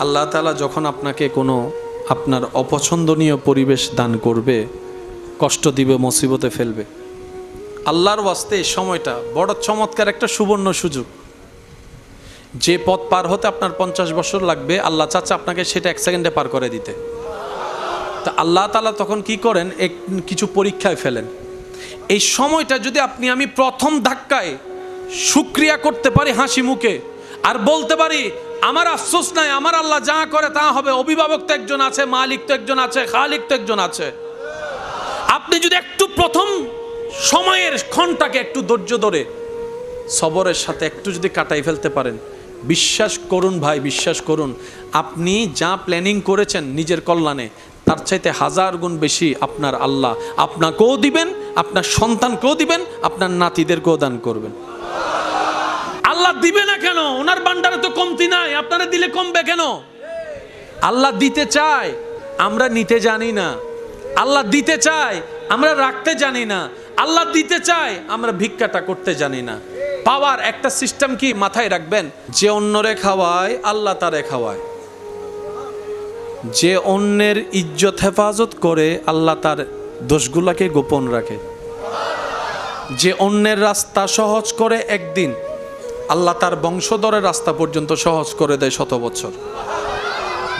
আল্লাহ তাআলা যখন আপনাকে কোনো আপনার অপছন্দনীয় পরিবেশ দান করবে, কষ্ট দিবে, মুসিবতে ফেলবে, আল্লাহর ওয়াস্তে এই সময়টা বড় চমৎকার একটা সুবর্ণ সুযোগ। যে পথ পার হতে আপনার 50 বছর লাগবে, আল্লাহ চাচ্ছে আপনাকে সেটা 1 সেকেন্ডে পার করে দিতে। তা আল্লাহ তাআলা তখন কি করেন, কিছু পরীক্ষায় ফেলেন। এই সময়টা যদি আমি প্রথম ধাক্কায় শুকরিয়া করতে পারি হাসি মুখে, আর বলতে পারি আমার আফসোস নাই, আমার আল্লাহ যা করে তা হবে, অভিভাবক তো একজন আছে, মালিক তো একজন আছে, খালিক তো একজন আছে। আপনি যদি একটু প্রথম সময়ের ক্ষণটাকে একটু ধৈর্য ধরে সবরের সাথে একটু যদি কাটাই ফেলতে পারেন, বিশ্বাস করুন ভাই, বিশ্বাস করুন, আপনি যা প্ল্যানিং করেছেন নিজের কল্যাণে, তার চাইতে 1000 গুণ বেশি আপনার আল্লাহ আপনাকেও দিবেন, আপনার সন্তানকেও দিবেন, আপনার নাতিদেরকেও দান করবেন। আল্লাহ দিবে না কেন? ওনার ভান্ডারে তো কমতি নাই, আপনারা দিলে কমবে কেন? আল্লাহ দিতে চায়, আমরা নিতে জানি না। আল্লাহ দিতে চায়, আমরা রাখতে জানি না। আল্লাহ দিতে চায়, আমরা ভিক্ষাটা করতে জানি না। পাওয়ার একটা সিস্টেম কি মাথায় রাখবেন, যে অন্যরে খাওয়ায় আল্লাহ তারে খাওয়ায়, যে অন্যের ইজ্জত হেফাজত করে আল্লাহ তার দোষগুলাকে গোপন রাখে, যে অন্যের রাস্তা সহজ করে একদিন, আল্লাহ তার বংশধরের রাস্তা পর্যন্ত সহজ করে দেয় 100 বছর।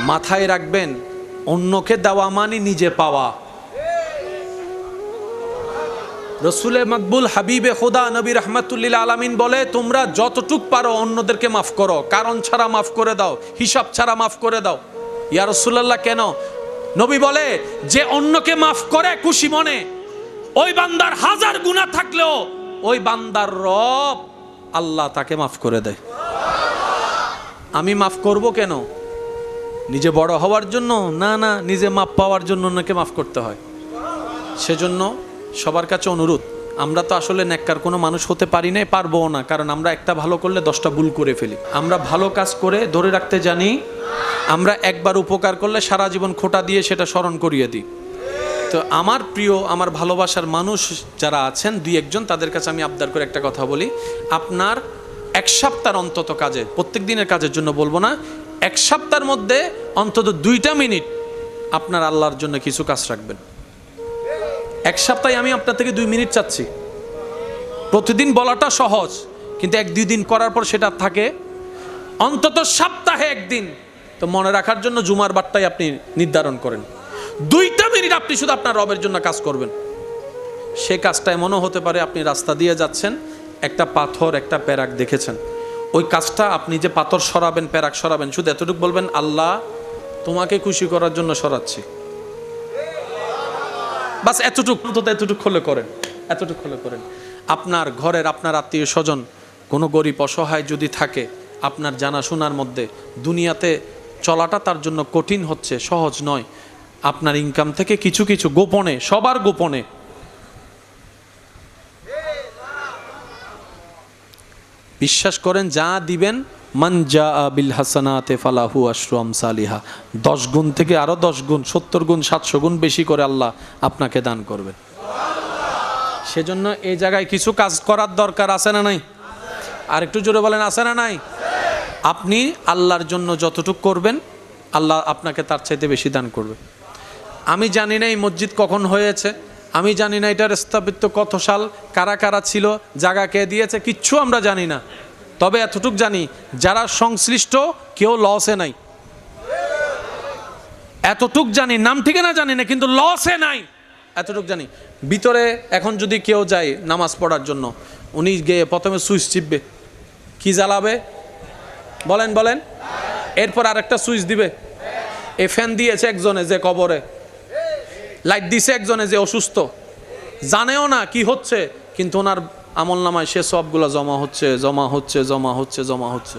মাথায় রাখবেন, অন্যকে দেওয়া মানে নিজে পাওয়া। রসুলে মকবুল হাবিবে খুদা নবী রহমাতুল্লিল আলামিন বলে, তোমরা যতটুক পারো অন্যদেরকে মাফ করো, কারণ ছাড়া মাফ করে দাও, হিসাব ছাড়া মাফ করে দাও। ইয়া রাসূলুল্লাহ, কেন? নবী বলে, যে অন্যকে মাফ করে খুশি মনে, ওই বান্দার 1000 গুনাহ থাকলেও ওই বান্দার রব আল্লাহ তাকে মাফ করে দেয়। আমি মাফ করব কেন? নিজে বড় হওয়ার জন্য না, না, নিজে মাফ পাওয়ার জন্য অন্যকে মাফ করতে হয়। সেজন্য সবার কাছে অনুরোধ, আমরা তো আসলে নেককার কোনো মানুষ হতে পারি না, পারবো না, কারণ আমরা একটা ভালো করলে 10টা ভুল করে ফেলি। আমরা ভালো কাজ করে ধরে রাখতে জানি, আমরা একবার উপকার করলে সারা জীবন খোঁটা দিয়ে সেটা স্মরণ করিয়ে দিই। তো আমার প্রিয়, আমার ভালোবাসার মানুষ যারা আছেন 2-1 জন, তাদের কাছে আমি আবদার করে একটা কথা বলি, আপনার 1 সপ্তাহ অন্তত কাজে, প্রত্যেক দিনের কাজের জন্য বলবো না, 1 সপ্তাহের মধ্যে অন্তত 2টা মিনিট আপনার আল্লাহর জন্য কিছু কাজ রাখবেন। 1 সপ্তাহে আমি আপনার থেকে 2 মিনিট চাচ্ছি। প্রতিদিন বলাটা সহজ, কিন্তু 1-2 দিন করার পর সেটা থাকে। অন্তত সপ্তাহে 1 দিন তো মনে রাখার জন্য জুমার বারটাই আপনি নির্ধারণ করেন, 2টা মিনিট আপনি শুধু আপনার রবের জন্য কাজ করবেন। সে কাজটা এমনও হতে পারে, আপনি রাস্তা দিয়ে যাচ্ছেন, একটা পাথর, একটা প্যারাক দেখেছেন, ওই কাজটা আপনি যে পাথর সরাবেন, প্যারাক সরাবেন, শুধু এতটুকু বলবেন, আল্লাহ তোমাকে খুশি করার জন্য সরাচ্ছি। বাস এতটুকু, অন্তত এতটুকু হলে করেন, এতটুকু হলে করেন। আপনার ঘরের, আপনার আত্মীয় স্বজন কোনো গরিব অসহায় যদি থাকে আপনার জানাশোনার মধ্যে, দুনিয়াতে চলাটা তার জন্য কঠিন হচ্ছে, সহজ নয়, আপনার ইনকাম থেকে কিছু কিছু গোপনে, সবার গোপনে বিশ্বাস করেন, যা দিবেন, মান জাআ বিল হাসানাতি ফালাহু আশরু আমসালিহা, 10 গুণ থেকে আরো 10 গুণ, 70 গুণ, 700 গুণ বেশি করে আল্লাহ আপনাকে দান করবেন। সেজন্য এই জায়গায় কিছু কাজ করার দরকার আছে না নাই? আর একটু জোরে বলেন, আছে না নাই? আপনি আল্লাহর জন্য যতটুকু করবেন, আল্লাহ আপনাকে তার চাইতে বেশি দান করবে। আমি জানি না এই মসজিদ কখন হয়েছে, আমি জানি না এটার স্থাপিত কত সাল, কারা কারা ছিল, জায়গা কে দিয়েছে, কিচ্ছু আমরা জানি না। তবে এতটুক জানি, যারা সংশ্লিষ্ট কেউ লসে নাই, এতটুক জানি। নাম ঠিকানা জানি না, কিন্তু লসে নাই, এতটুক জানি। ভিতরে এখন যদি কেউ যায় নামাজ পড়ার জন্য, উনি গিয়ে প্রথমে সুইচ চিপবে, কি জ্বালাবে বলেন বলেন, এরপর আরেকটা সুইচ দিবে। এই ফ্যান দিয়েছে একজনে যে কবরে, লাইট দিছে একজনে যে অসুস্থ, জানেও না কি হচ্ছে, কিন্তু ওনার আমল নামায় সে সবগুলো জমা হচ্ছে, জমা হচ্ছে, জমা হচ্ছে, জমা হচ্ছে।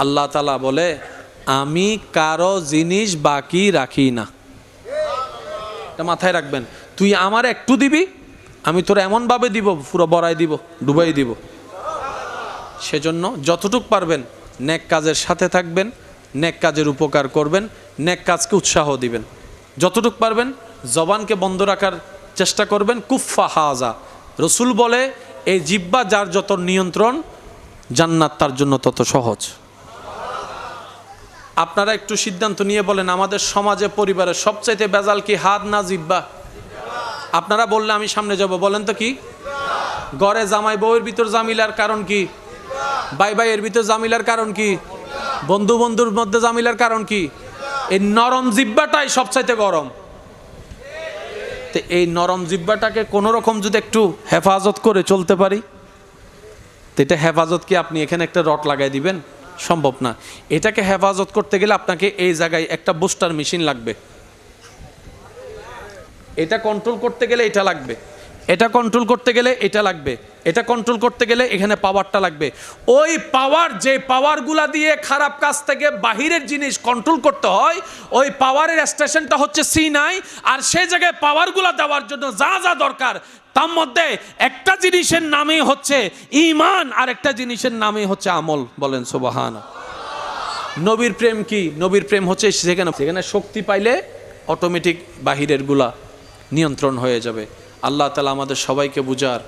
আল্লাহ তাআলা বলে, আমি কারো জিনিস বাকি রাখি না। এটা মাথায় রাখবেন, তুই আমার একটু দিবি, আমি তোর এমন ভাবে দিব, পুরো বড়াই দিব, ডুবাই দিব। সেজন্য যতটুক পারবেন নেক কাজের সাথে থাকবেন, নেক কাজের উপকার করবেন, নেক কাজকে উৎসাহ দিবেন। যতটুক পারবেন জবানকে বন্ধ রাখার চেষ্টা করবেন। কুফা হাজা, রসুল বলে, এই জিহ্বা যার যত নিয়ন্ত্রণ, জান্নাত তার জন্য তত সহজ। আপনারা একটু সিদ্ধান্ত নিয়ে বলেন, আমাদের সমাজে পরিবারের সবচাইতে বেজাল কি, হাত না জিহ্বা? আপনারা বললে আমি সামনে যাব, বলেন তো কি? ঘরে জামাই বউয়ের ভিতর জামিলার কারণ কি? ভাই ভাইয়ের ভিতর জামিলার কারণ কি? বন্ধু বন্ধুর মধ্যে জামিলার কারণ কি? এই নরম জিহ্বাটাই সবচাইতে গরম। তো এই নরম জিহ্বাটাকে কোনো রকম যদি একটু হেফাজত করে চলতে পারি, তো এটা হেফাজত কি আপনি এখানে একটা রড লাগাই দিবেন? সম্ভব না। এটাকে হেফাজত করতে গেলে আপনাকে এই জায়গায় একটা বুস্টার মেশিন লাগবে। এটা কন্ট্রোল করতে গেলে এটা লাগবে, এটা কন্ট্রোল করতে গেলে এটা লাগবে, এটা কন্ট্রোল করতে গেলে এখানে পাওয়ারটা লাগবে। ওই পাওয়ার, যে পাওয়ারগুলা দিয়ে খারাপ কাজ থেকে বাহিরের জিনিস কন্ট্রোল করতে হয়, ওই পাওয়ারের স্টেশনটা হচ্ছে C9। আর সেই জায়গায় পাওয়ারগুলা দেওয়ার জন্য যা যা দরকার, তার মধ্যে একটা জিনিসের নামই হচ্ছে ঈমান, আর একটা জিনিসের নামই হচ্ছে আমল। বলেন সুবহান। নবীর প্রেম কি? নবীর প্রেম হচ্ছে সেখানে শক্তি পাইলে অটোমেটিক বাহিরের গুলা নিয়ন্ত্রণ হয়ে যাবে। আল্লাহ তাআলা আমাদের সবাইকে বুঝার,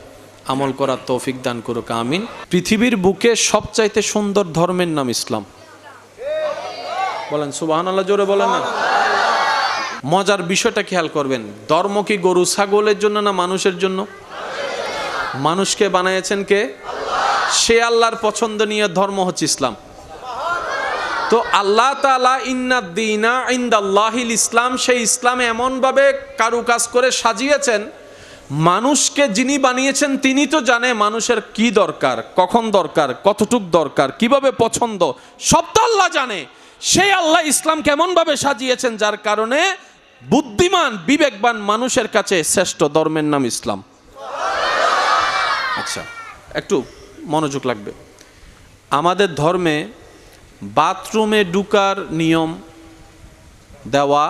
আমল করার তৌফিক দান করুক, আমিন। পৃথিবীর বুকে সবচাইতে সুন্দর ধর্মের নাম ইসলাম। বলেন সুবহানাল্লাহ, জোরে বলেন না। মজার বিষয়টা খেয়াল করবেন, ধর্ম কি গরু ছাগলের জন্য না মানুষের জন্য? মানুষকে বানিয়েছেন কে? সে আল্লাহর পছন্দনীয় ধর্ম হচ্ছে ইসলাম। তো আল্লাহ তাআলা ইন্নাদ-দীনা ইনদাল্লাহিল ইসলাম, সেই ইসলামে এমনভাবে কারুকাজ করে সাজিয়েছেন, মানুষকে যিনি বানিয়েছেন তিনি তো জানে মানুষের কি দরকার, কখন দরকার, কতটুক দরকার, কিভাবে পছন্দ, সব তো আল্লাহ জানে। সেই আল্লাহ ইসলাম কেমনভাবে সাজিয়েছেন, যার কারণে বুদ্ধিমান বিবেকবান মানুষের কাছে শ্রেষ্ঠ ধর্মের নাম ইসলাম। আচ্ছা, একটু মনোযোগ লাগবে। আমাদের ধর্মে বাথরুমে ঢুকার নিয়ম দেওয়া,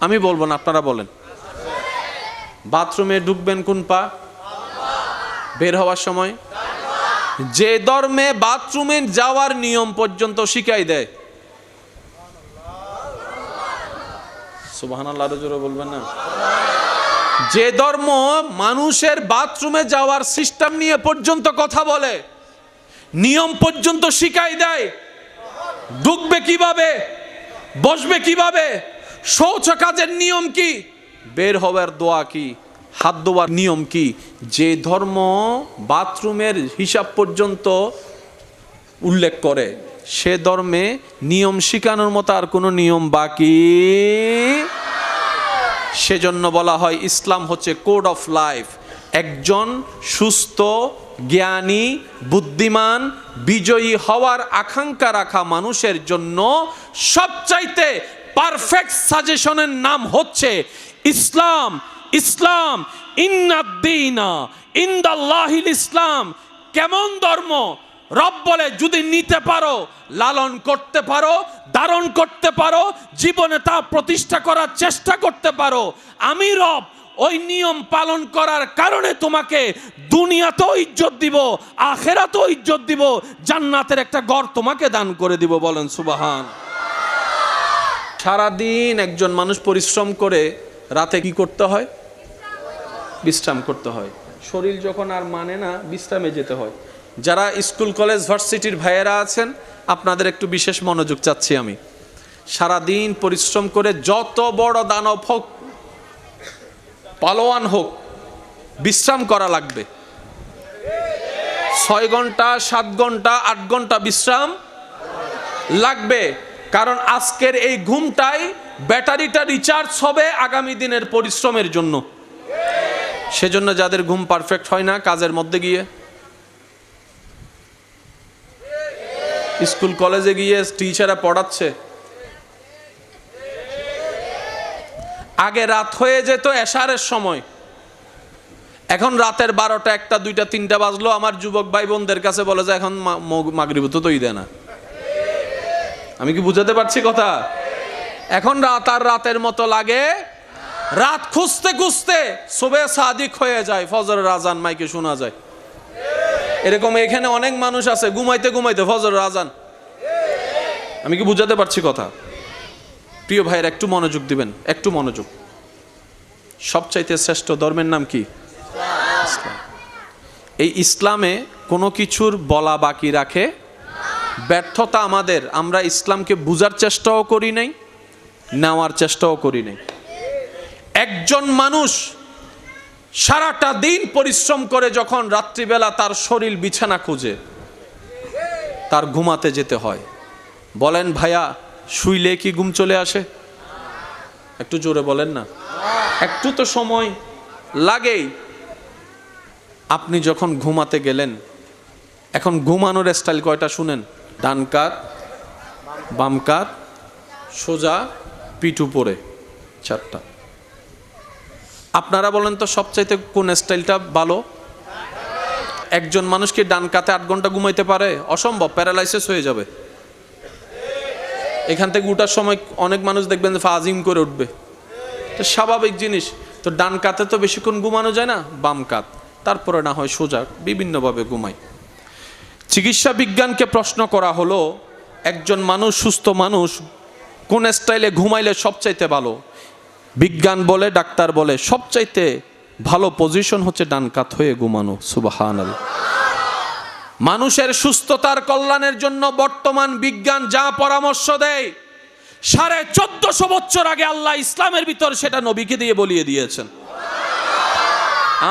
আমি বলবো না, আপনারা বলেন। বাথরুমে ঢুকবেন কোন পা? বের হওয়ার সময়। যে ধর্মে বাথরুমে যাওয়ার নিয়ম পর্যন্ত শিখাই দেয়, সুবহানাল্লাহ, আরো জোরে বলবেন না। যে ধর্ম মানুষের বাথরুমে যাওয়ার সিস্টেম নিয়ে পর্যন্ত কথা বলে, নিয়ম পর্যন্ত শিখাই দেয়, ঢুকবে কিভাবে, বসবে কিভাবে, শৌচ কাজের নিয়ম কি, বের হওয়ার দোয়া কি, হাত ধোয়ার নিয়ম কি, যে ধর্ম বাথরুমের হিসাব পর্যন্ত উল্লেখ করে, সে ধর্মে নিয়ম শিখানোর মতো আর কোনো নিয়ম বাকি। সেজন্য বলা হয় ইসলাম হচ্ছে কোড অফ লাইফ। একজন সুস্থ, জ্ঞানী, বুদ্ধিমান, বিজয়ী হওয়ার আকাঙ্ক্ষা রাখা মানুষের জন্য সবচাইতে পারফেক্ট সাজেশনের নাম হচ্ছে ইসলাম। ইসলাম ইন্নাদ-দীনা ইনদাল্লাহিল ইসলাম। কেমন ধর্ম? রব বলে যদি নিতে পারো, লালন করতে পারো, ধারণ করতে পারো, জীবনে তা প্রতিষ্ঠা করার চেষ্টা করতে পারো, আমি রব ওই নিয়ম পালন করার কারণে তোমাকে দুনিয়াতেও ইজ্জত দিব, আখিরাতেও ইজ্জত দিব, জান্নাতের একটা ঘর তোমাকে দান করে দিব। বলেন সুবহান। সারাদিন একজন মানুষ পরিশ্রম করে রাতে কি করতে হয়? বিশ্রাম করতে হয়। শরীর যখন আর মানে না, বিশ্রামে যেতে হয়। যারা স্কুল কলেজ ভার্সিটির ভাইয়েরা আছেন, আপনাদের একটু বিশেষ মনোযোগ চাচ্ছি আমি। সারাদিন পরিশ্রম করে যত বড় দানব হোক, পালোয়ান হোক, বিশ্রাম করা লাগবে। 6 ঘন্টা, 7 ঘন্টা, 8 ঘন্টা বিশ্রাম লাগবে। কারণ আজকের এই ঘুমটাই ব্যাটারিটা রিচার্জ হবে আগামী দিনের পরিশ্রমের জন্য। সেজন্য যাদের ঘুম পারফেক্ট হয় না কাজের মধ্যে গিয়ে, স্কুল কলেজে গিয়ে টিচাররা পড়াচ্ছে, আগে রাত হয়ে যেত এশারের সময়, এখন রাতের 12টা, 1টা, 2টা, 3টা বাজলো, আমার যুবক ভাই বোনদের কাছে বলে যে এখন মাগরিব তো দেয় না। আমি কি বুঝাতে পারছি কথা? এখন রাত আর রাতের মতো লাগে। রাত খুঁজতে খুঁজতে সুবে সাদিক হয়ে যায়, ফজরের আজান মাইকে শোনা যায়। এরকম এখানে অনেক মানুষ আছে ঘুমাইতে ঘুমাইতে ফজরের আজান। আমি কি বুঝাতে পারছি কথা? প্রিয় ভাইয়ের একটু মনোযোগ দিবেন, একটু মনোযোগ। সবচাইতে শ্রেষ্ঠ ধর্মের নাম কি? ইসলাম। এই ইসলামে কোনো কিছুর বলা বাকি রাখে ব্যর্থতা আমাদের, আমরা ইসলামকে বুঝার চেষ্টাও করি নাই, নেওয়ার চেষ্টাও করি নাই। একজন মানুষ সারাটা দিন পরিশ্রম করে যখন রাত্রিবেলা তার শরীর বিছানা খুঁজে তার ঘুমাতে যেতে হয়, বলেন ভাইয়া শুইলে কি ঘুম চলে আসে? একটু জোরে বলেন না, একটু তো সময় লাগেই। আপনি যখন ঘুমাতে গেলেন, এখন ঘুমানোর স্টাইল কয়টা শুনেন? ডান কাত, বাম কাত, সোজা, পিঠ উপরে, 4টা। আপনারা বলেন তো সবচাইতে কোন স্টাইলটা ভালো? একজন মানুষ কি ডান কাতে 8 ঘন্টা ঘুমাইতে পারে? অসম্ভব, প্যারালাইসিস হয়ে যাবে। এখান থেকে উঠার সময় অনেক মানুষ দেখবেন যে ফাজিম করে উঠবে, এটা স্বাভাবিক জিনিস। তো ডান কাতে তো বেশিক্ষণ ঘুমানো যায় না, বাম কাত, তারপরে না হয় সোজা, বিভিন্নভাবে ঘুমায়। চিকিৎসা বিজ্ঞানকে প্রশ্ন করা হলো, একজন মানুষ, সুস্থ মানুষ কোন স্টাইলে ঘুমাইলে সবচাইতে ভালো? বিজ্ঞান বলে, ডাক্তার বলে সবচাইতে ভালো পজিশন হচ্ছে ডান কাত হয়ে ঘুমানো। সুবহানাল্লাহ। মানুষের সুস্থতার কল্যাণের জন্য বর্তমান বিজ্ঞান যা পরামর্শ দেয়, 1450 বছর আগে আল্লাহ ইসলামের ভিতর সেটা নবীকে দিয়ে বলিয়ে দিয়েছেন।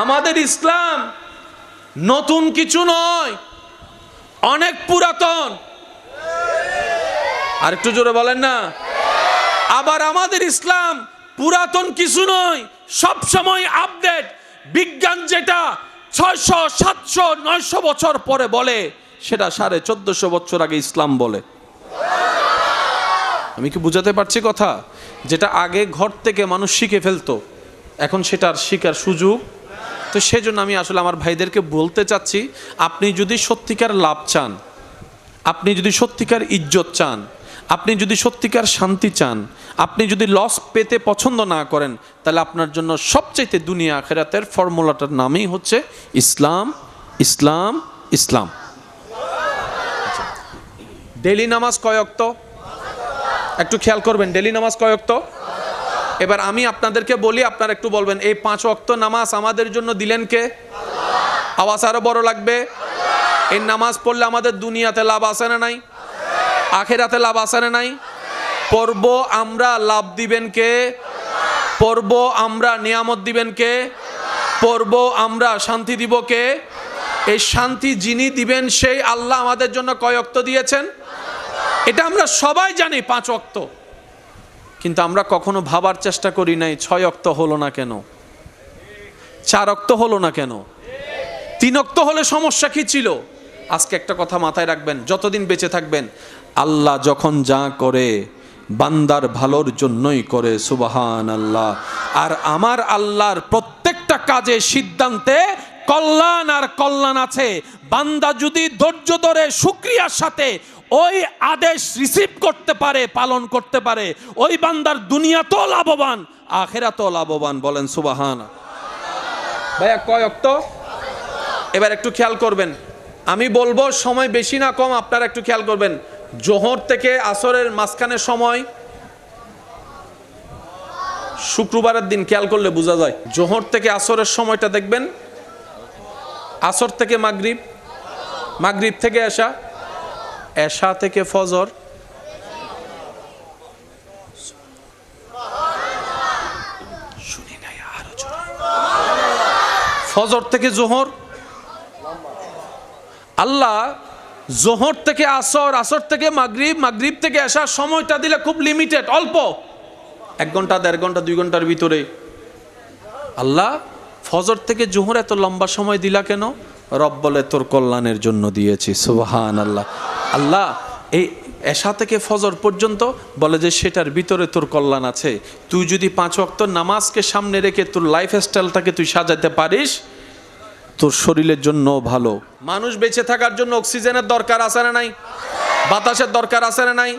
আমাদের ইসলাম নতুন কিছু নয়, অনেক পুরাতন। আর একটু জোরে বলেন না। আবার আমাদের ইসলাম পুরাতন কিছু নয়, সব সময় আপডেট। বিজ্ঞান যেটা 600, 700, 900 বছর পরে বলে, সেটা 1450 বছর আগে ইসলাম বলে। আমি কি বুঝাতে পারছি কথা? যেটা আগে ঘর থেকে মানুষ শিখে ফেলতো, এখন সেটার শিখার সুযোগ। তো সেজন্য আমি আসলে আমার ভাইদেরকে বলতে চাচ্ছি, আপনি যদি সত্যিকার লাভ চান, আপনি যদি সত্যিকার ইজ্জত চান, আপনি যদি সত্যিকার শান্তি চান, আপনি যদি লস পেতে পছন্দ না করেন, তাহলে আপনার জন্য সবচাইতে দুনিয়া আখিরাতের ফর্মুলাটার নামই হচ্ছে ইসলাম, ইসলাম, ইসলাম। ডেইলি নামাজ কয় ওয়াক্ত? একটু খেয়াল করবেন, ডেইলি নামাজ কয় ওয়াক্ত? এবার আমি আপনাদেরকে বলি, আপনারা একটু বলবেন, এই 5 ওয়াক্ত নামাজ আমাদের জন্য দিলেন কে? আওয়াজ আরো বড় লাগবে। এই নামাজ পড়লে আমাদের দুনিয়াতে লাভ আছে না নাই? আখিরাতে লাভ আছে না নাই? পড়ব আমরা, লাভ দিবেন কে? পড়ব আমরা, নিয়ামত দিবেন কে? পড়ব আমরা, শান্তি দিব কে? এই শান্তি যিনি দিবেন সেই আল্লাহ আমাদের জন্য কয় ওয়াক্ত দিয়েছেন? এটা আমরা সবাই জানি 5 ওয়াক্ত। কিন্তু আমরা কখনো ভাবার চেষ্টা করি নাই 6 ওয়াক্ত হলো না কেন, 4 ওয়াক্ত হলো না কেন, 3 ওয়াক্ত হলে সমস্যা কি ছিল? আজকে একটা কথা মাথায় রাখবেন, যতদিন বেঁচে থাকবেন, আল্লাহ যখন যা করে বান্দার ভালোর জন্যই করে। সুবহানাল্লাহ। আর আমার আল্লাহর প্রত্যেকটা কাজে, সিদ্ধান্তে কল্যাণ আর কল্যাণ আছে। বান্দা যদি ধৈর্য ধরে শুকরিয়ার সাথে ওই আদেশ রিসিভ করতে পারে, পালন করতে পারে, ওই বান্দার দুনিয়াতেও লাভবান, আখিরাতেও লাভবান। বলেন সুবহানাল্লাহ। ভাইয়া কয় ওয়াক্ত? এবার একটু খেয়াল করবেন, আমি বলবো সময় বেশি না কম, আপনারা একটু খেয়াল করবেন। জোহর থেকে আসরের মাঝখানে সময়, শুক্রবারের দিন খেয়াল করলে বোঝা যায়। জোহর থেকে আসরের সময়টা দেখবেন, আসর থেকে মাগরিব, মাগরিব থেকে এশা, এশা থেকে ফজর, শুনি নাই আরো জোরে, ফজর থেকে জোহর। আল্লাহ জোহর থেকে আসর, আসর থেকে মাগরিব, মাগরিব থেকে এশা সময়টা দিলে খুব লিমিটেড, অল্প, 1 ঘন্টা, 1.5 ঘন্টা, 2 ঘন্টার ভিতরে। আল্লাহ ফজর থেকে জোহর এত লম্বা সময় দিলা কেন? রব বলে তোর কল্যাণের জন্য দিয়েছি। সুবহানাল্লাহ। আল্লাহ এই এশা থেকে ফজর পর্যন্ত বলে যে সেটার ভিতরে তোর কল্যাণ আছে। তুই যদি 5 ওয়াক্ত নামাজকে সামনে রেখে তোর লাইফ স্টাইলটাকে তুই সাজাতে পারিস, তোর শরীরের জন্য ভালো। মানুষ বেঁচে থাকার জন্য অক্সিজেনের দরকার আছে না নাই? বাতাসের দরকার আছে না নাই?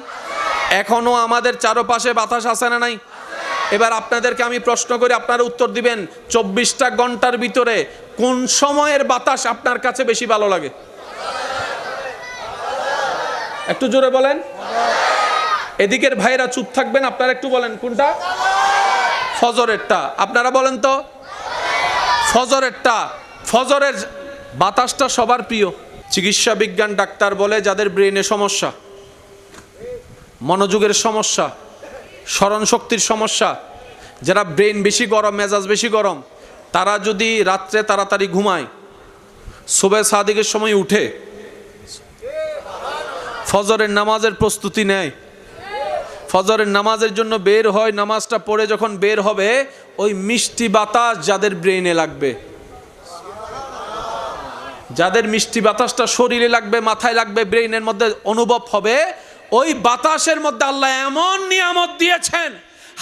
এখনো আমাদের চারপাশে বাতাস আছে না নাই? এবার আপনাদেরকে আমি প্রশ্ন করি, আপনারা উত্তর দিবেন, 24টা ঘন্টার ভিতরে কোন সময়ের বাতাস আপনার কাছে বেশি ভালো লাগে? একটু জোরে বলেন। এদিকের ভাইরা চুপ থাকবেন, আপনারা একটু বলেন কোনটা? ফজরেরটা। আপনারা বলেন তো। ফজরেরটা। ফজরের বাতাসটা সবার প্রিয়। চিকিৎসা বিজ্ঞান ডাক্তার বলে যাদের ব্রেনে সমস্যা, মনোযোগের সমস্যা, স্মরণ শক্তির সমস্যা, যারা ব্রেন বেশি গরম, মেজাজ বেশি গরম, তারা যদি রাত্রে তাড়াতাড়ি ঘুমায়, সুবহে সাদিকের সময় উঠে ফজরের নামাজের প্রস্তুতি নেয়, ফজরের নামাজের জন্য বের হয়, নামাজটা পড়ে যখন বের হবে, ওই মিষ্টি বাতাস যাদের ব্রেনে লাগবে, যাদের মিষ্টি বাতাসটা শরীরে লাগবে, মাথায় লাগবে, ব্রেনের মধ্যে অনুভব হবে, ওই বাতাসের মধ্যে আল্লাহ এমন নিয়ামত দিয়েছেন,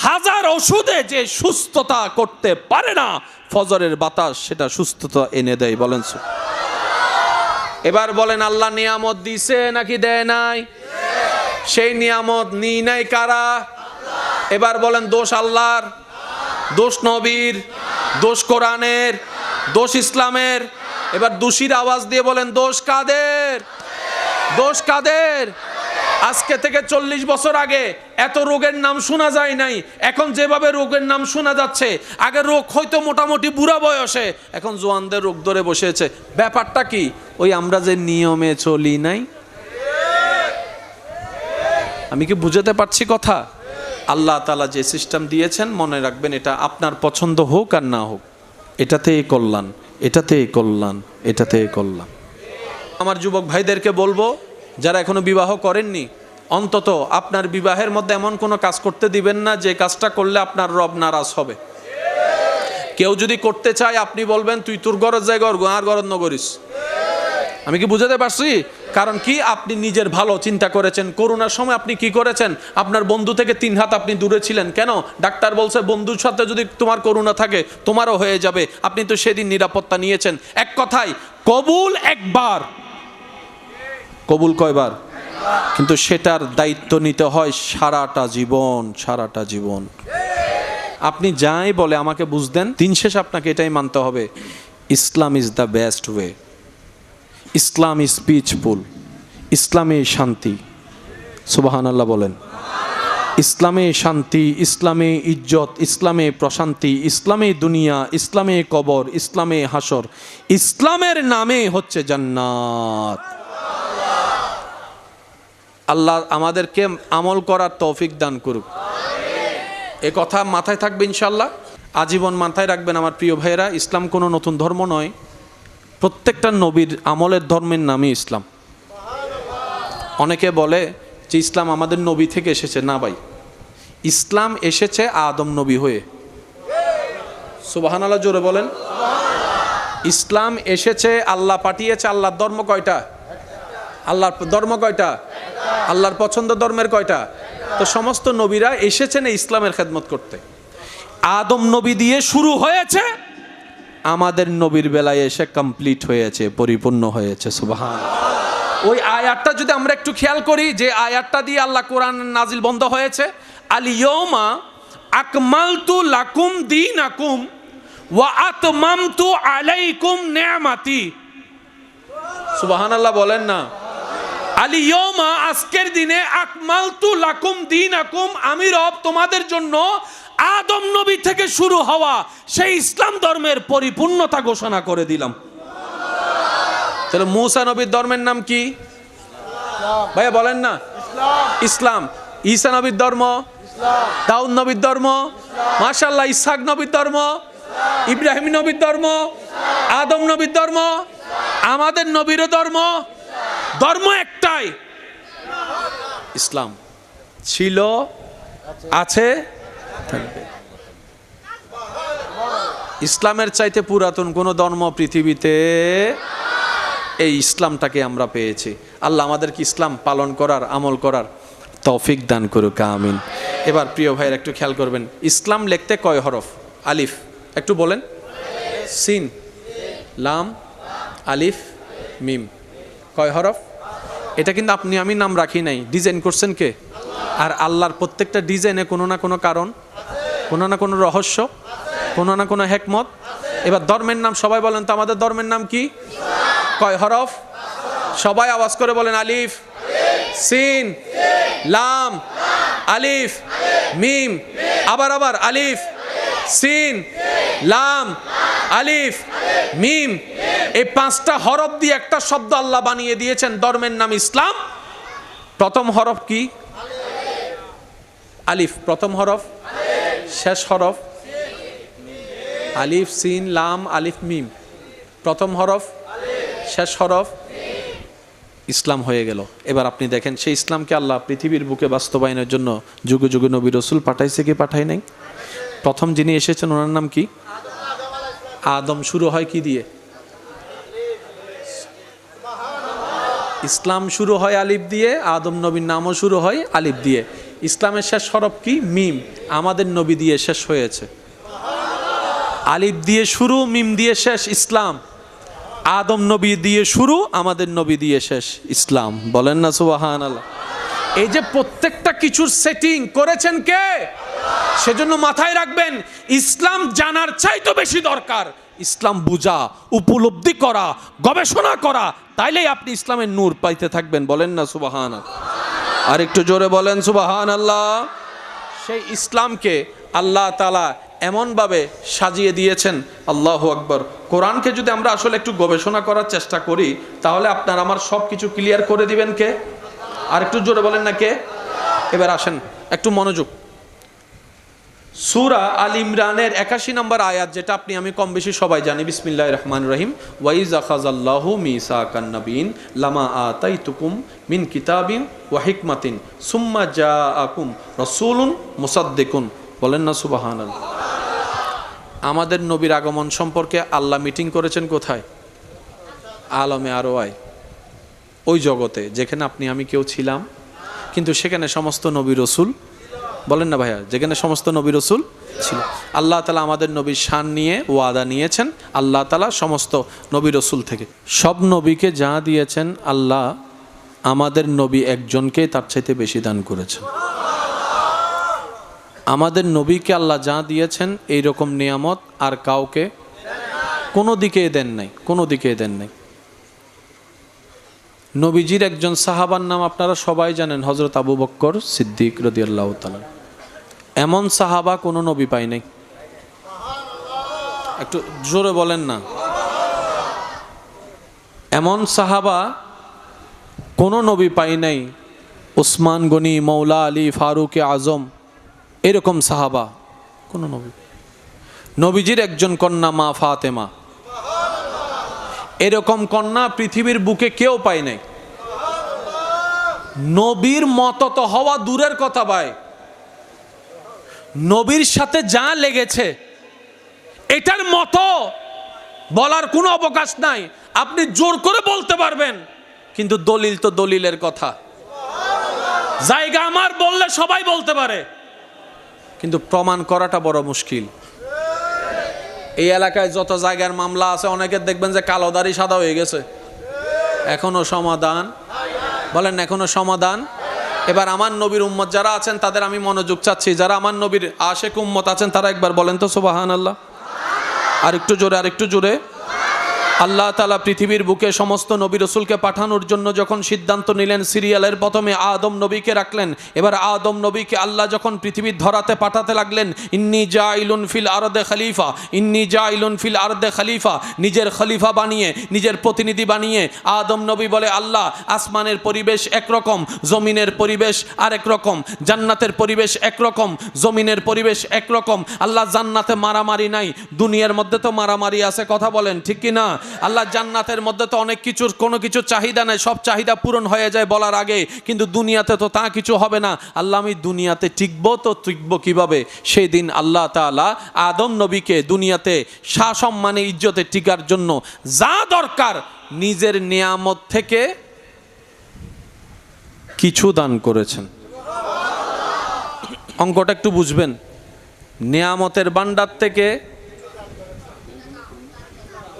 হাজার ওষুধে যে সুস্থতা করতে পারে না, ফজরের বাতাস সেটা সুস্থতা এনে দেয়। বলেন এবার বলেন, আল্লাহ নিয়ামত দিছে নাকি দেয় নাই? সেই নিয়ামত নিই নাই কারা? এবার বলেন, দোষ আল্লাহর, দোষ নবীর, দোষ কোরআনের, দোষ ইসলামের? এবার দোষীর আওয়াজ দিয়ে বলেন, দোষ কাদের? দোষ কাদের? আজকে থেকে 40 বছর আগে এত রোগের নাম শোনা যায় নাই, এখন যেভাবে রোগের নাম শোনা যাচ্ছে, আগে রোগ হয়তো মোটামুটি বুড়া বয়সে, এখন জোয়ানদের রোগ ধরে বসেছে। ব্যাপারটা কি? ওই আমরা যে নিয়মে চলি নাই। আমি কি বুঝাতে পারছি কথা? আল্লাহ তাআলা যে সিস্টেম দিয়েছেন, মনে রাখবেন, এটা আপনার পছন্দ হোক আর না হোক, এটাতেই কল্যাণ, এটাতেই কল্যাণ, এটাতেই কল্যাণ। আমার যুবক ভাইদেরকে বলবো, যারা এখনো বিবাহ করেননি, অন্তত আপনার বিবাহের মধ্যে এমন কোনো কাজ করতে দিবেন না যে কাজটা করলে আপনার রব নারাজ হবে। কেউ যদি করতে চায়, আপনি বলবেন, তুই তোর গরজ যায় গর, আর গরজ নগরিস। আমি কি বুঝাতে পারছি? কারণ কি, আপনি নিজের ভালো চিন্তা করেছেন। করোনার সময় আপনি কি করেছেন? আপনার বন্ধু থেকে 3 হাত আপনি দূরে ছিলেন। কেন? ডাক্তার বলছে বন্ধুর সাথে যদি তোমার করোনা থাকে তোমারও হয়ে যাবে। আপনি তো সেদিন নিরাপত্তা নিয়েছেন। এক কথায়, কবুল একবার, কবুল কয়বার? কিন্তু সেটার দায়িত্ব নিতে হয় সারাটা জীবন, সারাটা জীবন। আপনি যাই বলে আমাকে বুঝদেন, দিন শেষ আপনাকে এটাই মানতে হবে, Islam is the best way, Islam is peaceful, ইসলামে শান্তি। সুবহানাল্লাহ বলেন। ইসলামে শান্তি, ইসলামে ইজ্জত, ইসলামে প্রশান্তি, ইসলামে দুনিয়া, ইসলামে কবর, ইসলামে হাসর, ইসলামের নামে হচ্ছে জান্নাত। আল্লাহ আমাদেরকে আমল করার তৌফিক দান করুক। এ কথা মাথায় থাকবে ইনশাল্লাহ, আজীবন মাথায় রাখবেন আমার প্রিয় ভাইয়েরা। ইসলাম কোনো নতুন ধর্ম নয়, প্রত্যেকটা নবীর আমলের ধর্মের নামই ইসলাম। অনেকে বলে যে ইসলাম আমাদের নবী থেকে এসেছে। না ভাই, ইসলাম এসেছে আদম নবী হয়ে। সুবহানাল্লাহ জোরে বলেন। ইসলাম এসেছে, আল্লাহ পাঠিয়েছে। আল্লাহর ধর্ম কয়টা? আল্লাহর ধর্ম কয়টা? আল্লাহর পছন্দ ধর্মের কয়টা? তো সমস্ত নবীরা এসেছেন এই ইসলামের খেদমত করতে। আদম নবী দিয়ে শুরু হয়েছে, আমাদের নবীর বেলায় এসে কমপ্লিট হয়েছে, পরিপূর্ণ হয়েছে। সুবহানাল্লাহ। ওই আয়াতটা যদি আমরা একটু খেয়াল করি, যে আয়াতটা দিয়ে আল্লাহ কোরআন নাজিল বন্ধ হয়েছে, আল ইয়াউমা আকমালতু লাকুম দীনাকুম ওয়া আতমামতু আলাইকুম নি'মাতি। সুবহানাল্লাহ বলেন না। আল ইয়াউমা, আজকের দিনে, আকমালতু লাকুম দীনাকুম, আমি রব তোমাদের জন্য আদম নবী থেকে শুরু হওয়া সেই ইসলাম ধর্মের পরিপূর্ণতা ঘোষণা করে দিলাম। তাহলে মুসা নবীর ধর্মের নাম কি? ভাইয়া বলেন না। ইসলাম। ঈসা নবীর ধর্ম, দাউদ নবীর ধর্ম, মাশাআল্লাহ ইসহাক নবীর ধর্ম, ইব্রাহিম নবীর ধর্ম, আদম নবীর ধর্ম, আমাদের নবীর ধর্ম। ধর্ম একটাই, ইসলাম। ছিল, আছে, থাকবে। ইসলামের চাইতে পুরাতন কোন ধর্ম পৃথিবীতে, এই ইসলামটাকে আমরা পেয়েছি। আল্লাহ আমাদেরকে ইসলাম পালন করার, আমল করার তৌফিক দান করুক, আমিন। এবার প্রিয় ভাইয়ের একটু খেয়াল করবেন, ইসলাম লিখতে কয় হরফ? আলিফ। একটু বলেন। সিন, লাম, আলিফ, মিম। কয় হরফ? এটা কিন্তু আপনি আমি নাম রাখি নাই, ডিজাইন করছেন কে? আর আল্লাহর প্রত্যেকটা ডিজাইনে কোনো না কোনো কারণ, কোনো না কোনো রহস্য, কোনো না কোনো হেকমত। এবার ধর্মের নাম সবাই বলেন তো, আমাদের ধর্মের নাম কি? কয় হরফ? সবাই আওয়াজ করে বলেন। আলিফ, সিন, লাম, আলিফ, মিম। আবার আবার আলিফ, সিন, লাম, আলিফ, মিম, এই 5টা হরফ দিয়ে একটা শব্দ আল্লাহ বানিয়ে দিয়েছেন, ধর্মের নাম ইসলাম। প্রথম হরফ কি? আলিফ। প্রথম হরফ, শেষ হরফ আলিফ, সিন, লাম, আলিফ, মিম। প্রথম হরফ, শেষ হরফ, ইসলাম হয়ে গেল। এবার আপনি দেখেন সেই ইসলামকে আল্লাহ পৃথিবীর বুকে বাস্তবায়নের জন্য যুগে যুগে নবী রসুল পাঠাইছে কি পাঠায় নাই? প্রথম যিনি এসেছেন ওনার নাম কি? আদম। শুরু হয় কি দিয়ে? ইসলাম শুরু হয় আলিফ দিয়ে, আদম নবীর নামও শুরু হয় আলিফ দিয়ে। ইসলামের শেষ হরফ কি? মিম। আমাদের নবী দিয়ে শেষ হয়েছে। আলিফ দিয়ে শুরু, মিম দিয়ে শেষ, ইসলাম। আদম নবী দিয়ে শুরু, আমাদের নবী দিয়ে শেষ, ইসলাম। বলেন না সুবহানাল্লাহ। এই যে প্রত্যেকটা কিছুর সেটিং করেছেন কে? সেজন্য মাথায় রাখবেন, ইসলাম জানার চাইতে বেশি দরকার ইসলাম বুঝা, উপলব্ধি করা, গবেষণা করা। তাইলেই আপনি ইসলামের নূর পাইতে থাকবেন। বলেন না সুবহানাল্লাহ। আর একটু জোরে বলেন সুবহানাল্লাহ। সেই ইসলামকে আল্লাহ তাআলা এমনভাবে সাজিয়ে দিয়েছেন, আল্লাহু আকবার। কোরআনকে যদি আমরা আসলে একটু গবেষণা করার চেষ্টা করি, তাহলে আপনার আমার সব কিছু ক্লিয়ার করে দিবেন কে? আর একটু জোরে বলেন না কে? এবার আসেন একটু মনোযোগ। সূরা আল ইমরানের 81 নম্বর আয়াত, যেটা আপনি আমি কম বেশি সবাই জানি। বিসমিল্লাহির রহমানির রহিম। ওয়াইজ আখাযাল্লাহু মিসাকান নাবিয়িন লামা আতাইতুকুম মিন কিতাবিন ওয়া হিকমাতিন সুম্মা জাআকুম রাসূলুন মুসাদ্দিকুন। বলেন না সুবহানাল্লাহ। আমাদের নবীর আগমন সম্পর্কে আল্লাহ মিটিং করেছেন কোথায়? আলমে আরওয়ায়, ওই জগতে যেখানে আপনি আমি কেউ ছিলাম, কিন্তু সেখানে সমস্ত নবী রসুল, বলেন না ভাইয়া, যেখানে সমস্ত নবী রসুল ছিল। আল্লাহ তাআলা আমাদের নবীর শান নিয়ে ওয়াদা নিয়েছেন। আল্লাহ তাআলা সমস্ত নবী রসুল থেকে সব নবীকে যা দিয়েছেন, আল্লাহ আমাদের নবী একজনকে তার চাইতে বেশি দান করেছেন। আমাদের নবীকে আল্লাহ যা দিয়েছেন এই রকম নিয়ামত আর কাউকে কোনো দিকে দেন নাই, কোনো দিকে দেন নাই। নবীজির একজন সাহাবার নাম আপনারা সবাই জানেন, হযরত আবু বকর সিদ্দিক রাদিয়াল্লাহু তাআলা। এমন সাহাবা কোনো নবী পায় নাই। একটু জোরে বলেন না। এমন সাহাবা কোনো নবী পায় নাই। উসমান গনি, মৌলা আলী, ফারুক আজম, এরকম সাহাবা কোনো নবী। নবীজির একজন কন্যা মা ফাতেমা, এরকম কন্যা পৃথিবীর বুকে কেউ পায় নাই। নবীর মতো তো হওয়া দূরের কথা ভাই, নবীর সাথে যা লেগেছে এটার মতো বলার কোনো অবকাশ নাই। আপনি জোর করে বলতে পারবেন, কিন্তু দলিল তো দলিলের কথা। জায়গা আমার বললে সবাই বলতে পারে, কিন্তু প্রমাণ করাটা বড় মুশকিল। এই এলাকায় যত জায়গার মামলা আছে, অনেকের দেখবেন যে কালো দাড়ি সাদা হয়ে গেছে, এখনো সমাধান। বলেন এখনো সমাধান। এবার আমার নবীর উম্মত যারা আছেন তাদের আমি মনোযোগ চাচ্ছি। যারা আমার নবীর আশেক উম্মত আছেন তারা একবার বলেন তো সুবহানাল্লাহ। আর একটু জোরে, আর একটু জোরে। আল্লাহ তাআলা পৃথিবীর বুকে সমস্ত নবী রসুলকে পাঠানোর জন্য যখন সিদ্ধান্ত নিলেন, সিরিয়ালের প্রথমে আদম নবীকে রাখলেন। এবার আদম নবীকে আল্লাহ যখন পৃথিবীর ধরাতে পাঠাতে লাগলেন, ইন্নী জাইলুন ফিল আরদে খলিফা, ইন্নী জাইলুন ফিল আরদে খলিফা, নিজের খলিফা বানিয়ে, নিজের প্রতিনিধি বানিয়ে আদম নবী বলে, আল্লাহ আসমানের পরিবেশ একরকম, জমিনের পরিবেশ আরেক রকম, জান্নাতের পরিবেশ একরকম, জমিনের পরিবেশ একরকম। আল্লাহ জান্নাতে মারামারি নাই, দুনিয়ার মধ্যে তো মারামারি আছে, কথা বলেন ঠিক কি না? আল্লাহ জান্নাতের মধ্যে তো অনেক কিছুর কোনো কিছু চাহিদা নাই, সব চাহিদা পূরণ হয়ে যায় বলার আগে, কিন্তু দুনিয়াতে তো তা কিছু হবে না। আল্লাহ আমি দুনিয়াতে টিকবো তো টিকবো কিভাবে? সেই দিন আল্লাহ তাআলা আদম নবীকে দুনিয়াতে সম্মানে ইজ্জতে টিকার জন্য যা দরকার নিজের নিয়ামত থেকে কিছু দান করেছেন। অঙ্কটা একটু বুঝবেন। নিয়ামতের ভান্ডার থেকে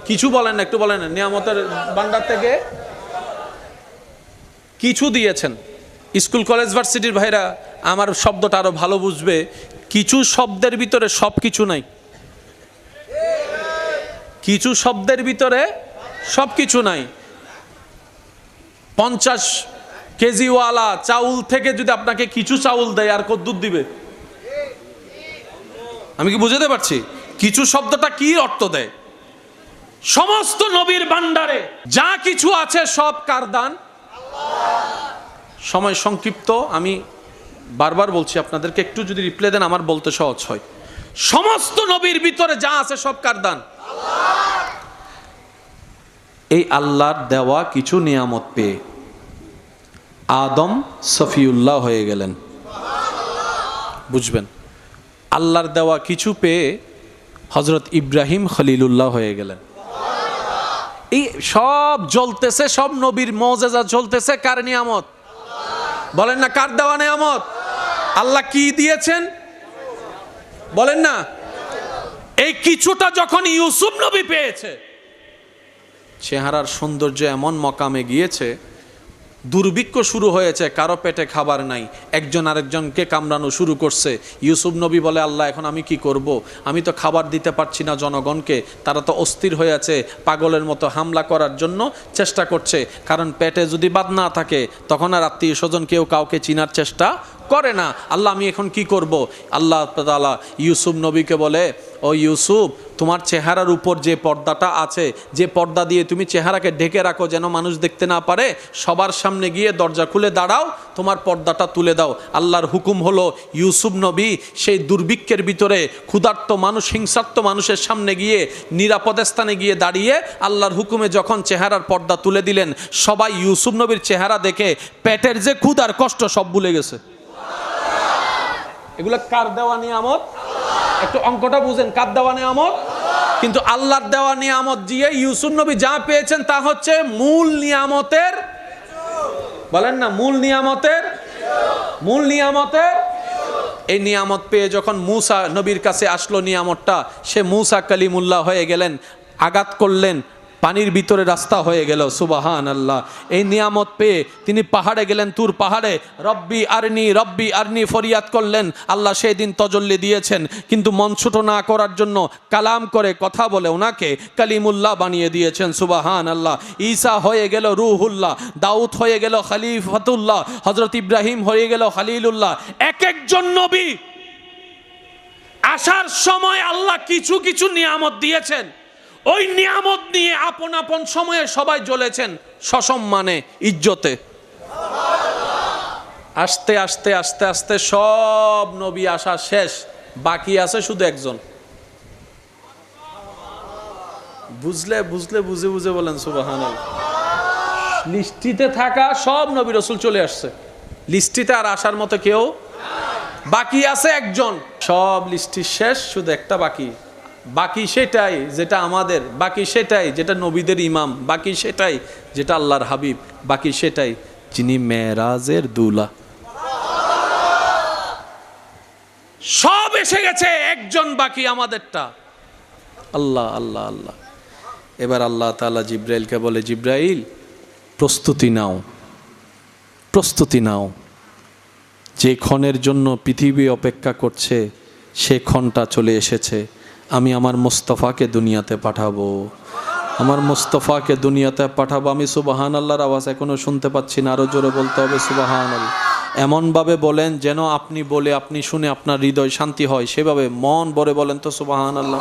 কিছু, বলেন না, একটু বলেন না, নিয়ামতের ভান্ডার থেকে কিছু দিয়েছেন। স্কুল কলেজ ভার্সিটির ভাইরা আমার শব্দটা আরো ভালো বুঝবে। কিছু শব্দের ভিতরে সব কিছু নাই, কিছু শব্দের ভিতরে সব কিছু নাই। 50 কেজিওয়ালা চাউল থেকে যদি আপনাকে কিছু চাউল দেয়, আর কদ্দুর দিবে? আমি কি বুঝাতে পারছি? কিছু শব্দটা কি অর্থ দেয়? সমস্ত নবীর ভান্ডারে যা কিছু আছে সব কার দান? সময় সংক্ষিপ্ত, আমি বারবার বলছি আপনাদেরকে, একটু যদি রিপ্লাই দেন আমার বলতে সহজ হয়। সমস্ত নবীর ভিতরে যা আছে সব কার দান? এই আল্লাহর দেওয়া কিছু নিয়ামত পেয়ে আদম সফিউল্লাহ হয়ে গেলেন। বুঝবেন, আল্লাহর দেওয়া কিছু পেয়ে হযরত ইব্রাহিম খলিলুল্লাহ হয়ে গেলেন। এই সব জ্বলতেছে, সব নবীর মুজিজা জ্বলতেছে কার নিয়ামত? বলেন না, কার দেওয়া নিয়ামত? আল্লাহ কি দিয়েছেন বলেন না? এই কিছুটা যখন ইউসুফ নবী পেয়েছে, চেহারার সৌন্দর্য এমন মকামে গিয়েছে, দুর্ভিক্ষ শুরু হয়েছে, কারো পেটে খাবার নাই, একজন আরেকজনকে কামড়ানো শুরু করছে। ইউসুফ নবী বলে, আল্লাহ এখন আমি কি করব? আমি তো খাবার দিতে পারছি না জনগণকে, তারা তো অস্থির হয়ে আছে, পাগলের মতো হামলা করার জন্য চেষ্টা করছে। কারণ পেটে যদি বাদ না থাকে তখন আর আত্মীয় স্বজন কেউ কাউকে চিনার চেষ্টা করে না। আল্লাহ আমি এখন কি করব? আল্লাহ তাআলা ইউসুফ নবীকে বলে, ও ইউসুফ, তোমার চেহারার উপর যে পর্দাটা আছে, যে পর্দা দিয়ে তুমি চেহারাকে ঢেকে রাখো যেন মানুষ দেখতে না পারে, সবার সামনে গিয়ে দরজা খুলে দাঁড়াও, তোমার পর্দাটা তুলে দাও। আল্লাহর হুকুম হলো, ইউসুফ নবী সেই দুর্ভিক্ষের ভিতরে ক্ষুধার্ত মানুষ, হিংসার্ত মানুষের সামনে গিয়ে নিরাপদ স্থানে গিয়ে দাঁড়িয়ে আল্লাহর হুকুমে যখন চেহারার পর্দা তুলে দিলেন, সবাই ইউসুফ নবীর চেহারা দেখে পেটের যে ক্ষুধার কষ্ট সব ভুলে গেছে। এগুলো কার দেওয়া নিয়ামত? একটু অঙ্কটা বুঝেন, কার দেওয়া নিয়ামত? কিন্তু আল্লাহর দেওয়া নিয়ামত দিয়ে ইউসুফ নবী যা পেয়েছেন তা হচ্ছে মূল নিয়ামতের, বলেন না, মূল নিয়ামতের, মূল নিয়ামতের। এই নিয়ামত পেয়ে যখন মূসা নবীর কাছে আসলো নিয়ামতটা, সে মূসা কালিমুল্লাহ হয়ে গেলেন, আঘাত করলেন, পানির ভিতরে রাস্তা হয়ে গেল। সুবহানাল্লাহ। এই নিয়ামত পেয়ে তিনি পাহাড়ে গেলেন, তুর পাহাড়ে, রব্বি আরনি ফরিয়াদ করলেন। আল্লাহ সেই দিন তজল্লি দিয়েছেন, কিন্তু মন ছোট না করার জন্য কালাম করে কথা বলে ওনাকে কালিমুল্লাহ বানিয়ে দিয়েছেন। সুবহানাল্লাহ। ঈসা হয়ে গেল রুহুল্লাহ, দাউদ হয়ে গেল খলিফাতুল্লাহ, হযরত ইব্রাহিম হয়ে গেল খলিলুল্লাহ। এক একজন নবী আসার সময় আল্লাহ কিছু কিছু নিয়ামত দিয়েছেন, ওই নিয়ামত নিয়ে আপন আপন সময়ে সবাই জ্বলেছেন সসম্মানে, ইজ্জতে। আস্তে আস্তে আস্তে আস্তে সব নবী আসা শেষ, বাকি আছে শুধু একজন। বুঝলে বুঝলে বুঝে বুঝে বলেন সুবহানাল্লাহ। লিস্টিতে থাকা সব নবী রাসূল চলে আসছে, লিস্টিতে আর আসার মতো কেউ বাকি আছে একজন। সব লিস্টি শেষ, শুধু একটা বাকি। বাকি সেটাই যেটা আমাদের, বাকি সেটাই যেটা নবীদের ইমাম, বাকি সেটাই যেটা আল্লাহর হাবিব, বাকি সেটাই যিনি মেরাজের দুলা। সব এসে গেছে, একজন বাকি আমাদেরটা। আল্লাহ আল্লাহ আল্লাহ। এবার আল্লাহ তাআলা জিব্রাইলকে বলে, জিব্রাইল প্রস্তুতি নাও, প্রস্তুতি নাও। যে ক্ষণের জন্য পৃথিবী অপেক্ষা করছে সে ক্ষণটা চলে এসেছে। আমি আমার মুস্তাফাকে দুনিয়াতে পাঠাবো, আমার মুস্তাফাকে দুনিয়াতে পাঠাবো। আমি সুবহানাল্লাহর আওয়াজ এখনো শুনতে পাচ্ছি না, আরো জোরে বলতে হবে সুবহানাল্লাহ। এমনভাবে বলেন যেন আপনি বলে আপনি শুনে আপনার হৃদয় শান্তি হয়, সেভাবে মন ভরে বলেন তো সুবহানাল্লাহ।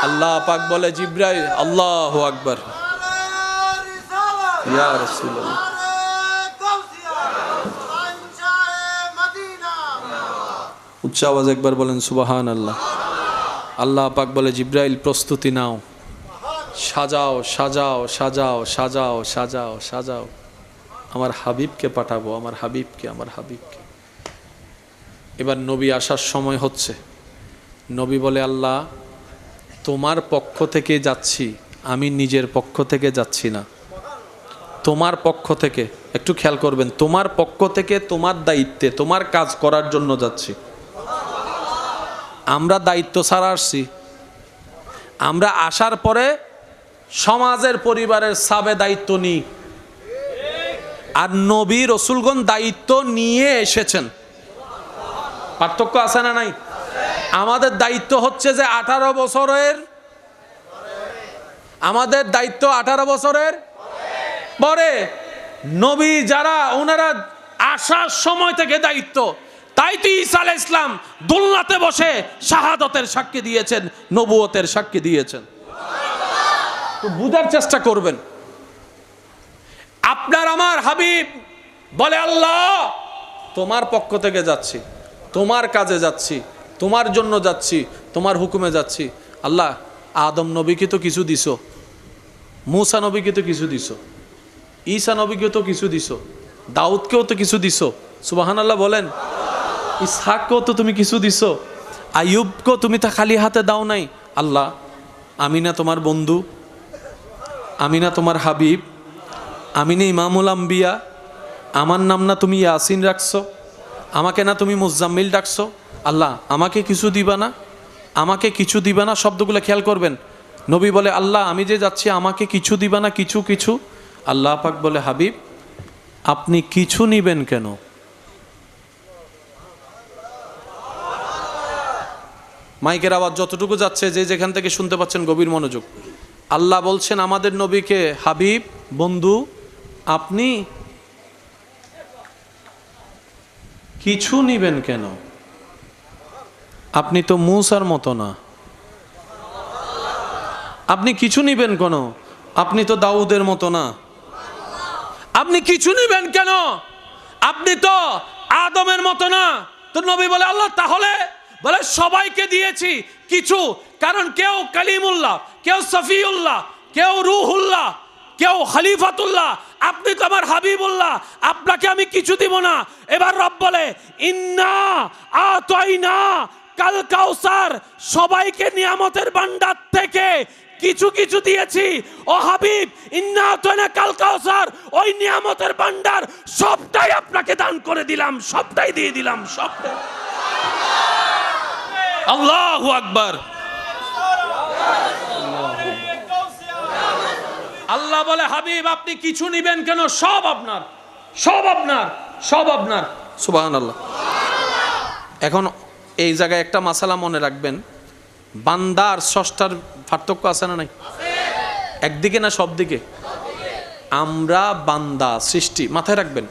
আল্লাহ পাক বলে, জিব্রাইল, আল্লাহু আকবার, ইয়া রাসূলুল্লাহ। উচ্চ আওয়াজ একবার বলেন সুবহানাল্লাহ। আল্লাহ পাক বলে, জিব্রাইল প্রস্তুতি নাও, সাজাও সাজাও সাজাও সাজাও সাজাও সাজাও, আমার হাবিবকে পাঠাবো, আমার হাবিবকে, আমার হাবিবকে। এবার নবী আসার সময় হচ্ছে। নবী বলে, আল্লাহ তোমার পক্ষ থেকে যাচ্ছি, আমি নিজের পক্ষ থেকে যাচ্ছি না, তোমার পক্ষ থেকে। একটু খেয়াল করবেন, তোমার পক্ষ থেকে, তোমার দায়িত্বে, তোমার কাজ করার জন্য যাচ্ছি। আমরা দায়িত্ব ছাড়া আসছি। আমরা আসার পরে সমাজের, পরিবারের সাবে দায়িত্ব নিই, আর নবী রাসূলগণ দায়িত্ব নিয়ে এসেছেন। পার্থক্য আছে না নাই? আমাদের দায়িত্ব হচ্ছে যে 18 বছরের, আমাদের দায়িত্ব 18 বছরের পরে। নবী যারা, ওনারা আসার সময় থেকে দায়িত্ব, তাই তো ঈসা আলাইহিস সালাম দোলনাতে বসে শাহাদাতের সাক্ষী দিয়েছেন, নবুয়তের সাক্ষী দিয়েছেন। তো বুঝার চেষ্টা করবেন। আপনার আমার হাবিব বলে, আল্লাহ তোমার পক্ষ থেকে যাচ্ছি, তোমার কাজে যাচ্ছি, তোমার জন্য যাচ্ছি, তোমার হুকুমে যাচ্ছি। আল্লাহ আদম নবীকে তো কিছু দিছো, মূসা নবীকে তো কিছু দিছো, ঈসা নবীকে তো কিছু দিছো, দাউদকেও তো কিছু দিছো, সুবহানাল্লাহ বলেন। ইসহাককেও তো তুমি কিছু দিছো, আইয়ুবকেও তুমি তা খালি হাতে দাও নাই। আল্লাহ আমি না তোমার বন্ধু, আমি না তোমার হাবিব, আমি না ইমামুল আম্বিয়া, আমার নাম না তুমি ইয়াসিন রাখছো, আমাকে না তুমি মুজাম্মিল ডাকছো। আল্লাহ আমাকে কিছু দিবা না, আমাকে কিছু দিবা না। শব্দগুলো খেয়াল করবেন। নবী বলে, আল্লাহ আমি যে যাচ্ছি আমাকে কিছু দিবা না, কিছু কিছু। আল্লাহ পাক বলে, হাবিব আপনি কিছু নিবেন কেন? মাইকের আওয়াজ যতটুকু যাচ্ছে, যে যেখান থেকে শুনতে পাচ্ছেন গভীর মনোযোগ। আল্লাহ বলছেন আমাদের নবীকে, হাবিব বন্ধু আপনি কিছু নিবেন কেন? আপনি তো মূসার মতো না, আপনি কিছু নিবেন কেন? আপনি তো দাউদের মতো না, আপনি কিছু নিবেন কেন? আপনি তো আদমের মতো না। তো নবী বলে, আল্লাহ তাহলে? বলে সবাইকে দিয়েছি কিছু, কারণ কেউ কালিমুল্লাহ, কেউ সফিউল্লাহ, কেউ রুহুল্লাহ, কেউ খলিফাতুল্লাহ, আপনি তো আমার হাবিবুল্লাহ, আপনাকে আমি কিছু দিব না। এবার রব বলে, ইন্না আতাইনা কাল কাউসার, সবাইকে নিয়ামতের ভান্ডার থেকে কিছু কিছু দিয়েছি। ও হাবিব ইন্না আতাইনা কাল কাউসার, ওই নিয়ামতের ভান্ডার সবটাই আপনাকে দান করে দিলাম, সবটাই দিয়ে দিলাম, সবটাই। আল্লাহু আকবার। আল্লাহ বলে, হাবিব আপনি কিছু নিবেন কেন? সব আপনার, সব আপনার, সব আপনার। সুবহানাল্লাহ। এখন এই জায়গায় একটা মাসালা মনে রাখবেন, বান্দার স্রষ্টার পার্থক্য আছে না নাই? একদিকে না সব দিকে? আমরা বান্দা সৃষ্টি, মাথায় রাখবেন,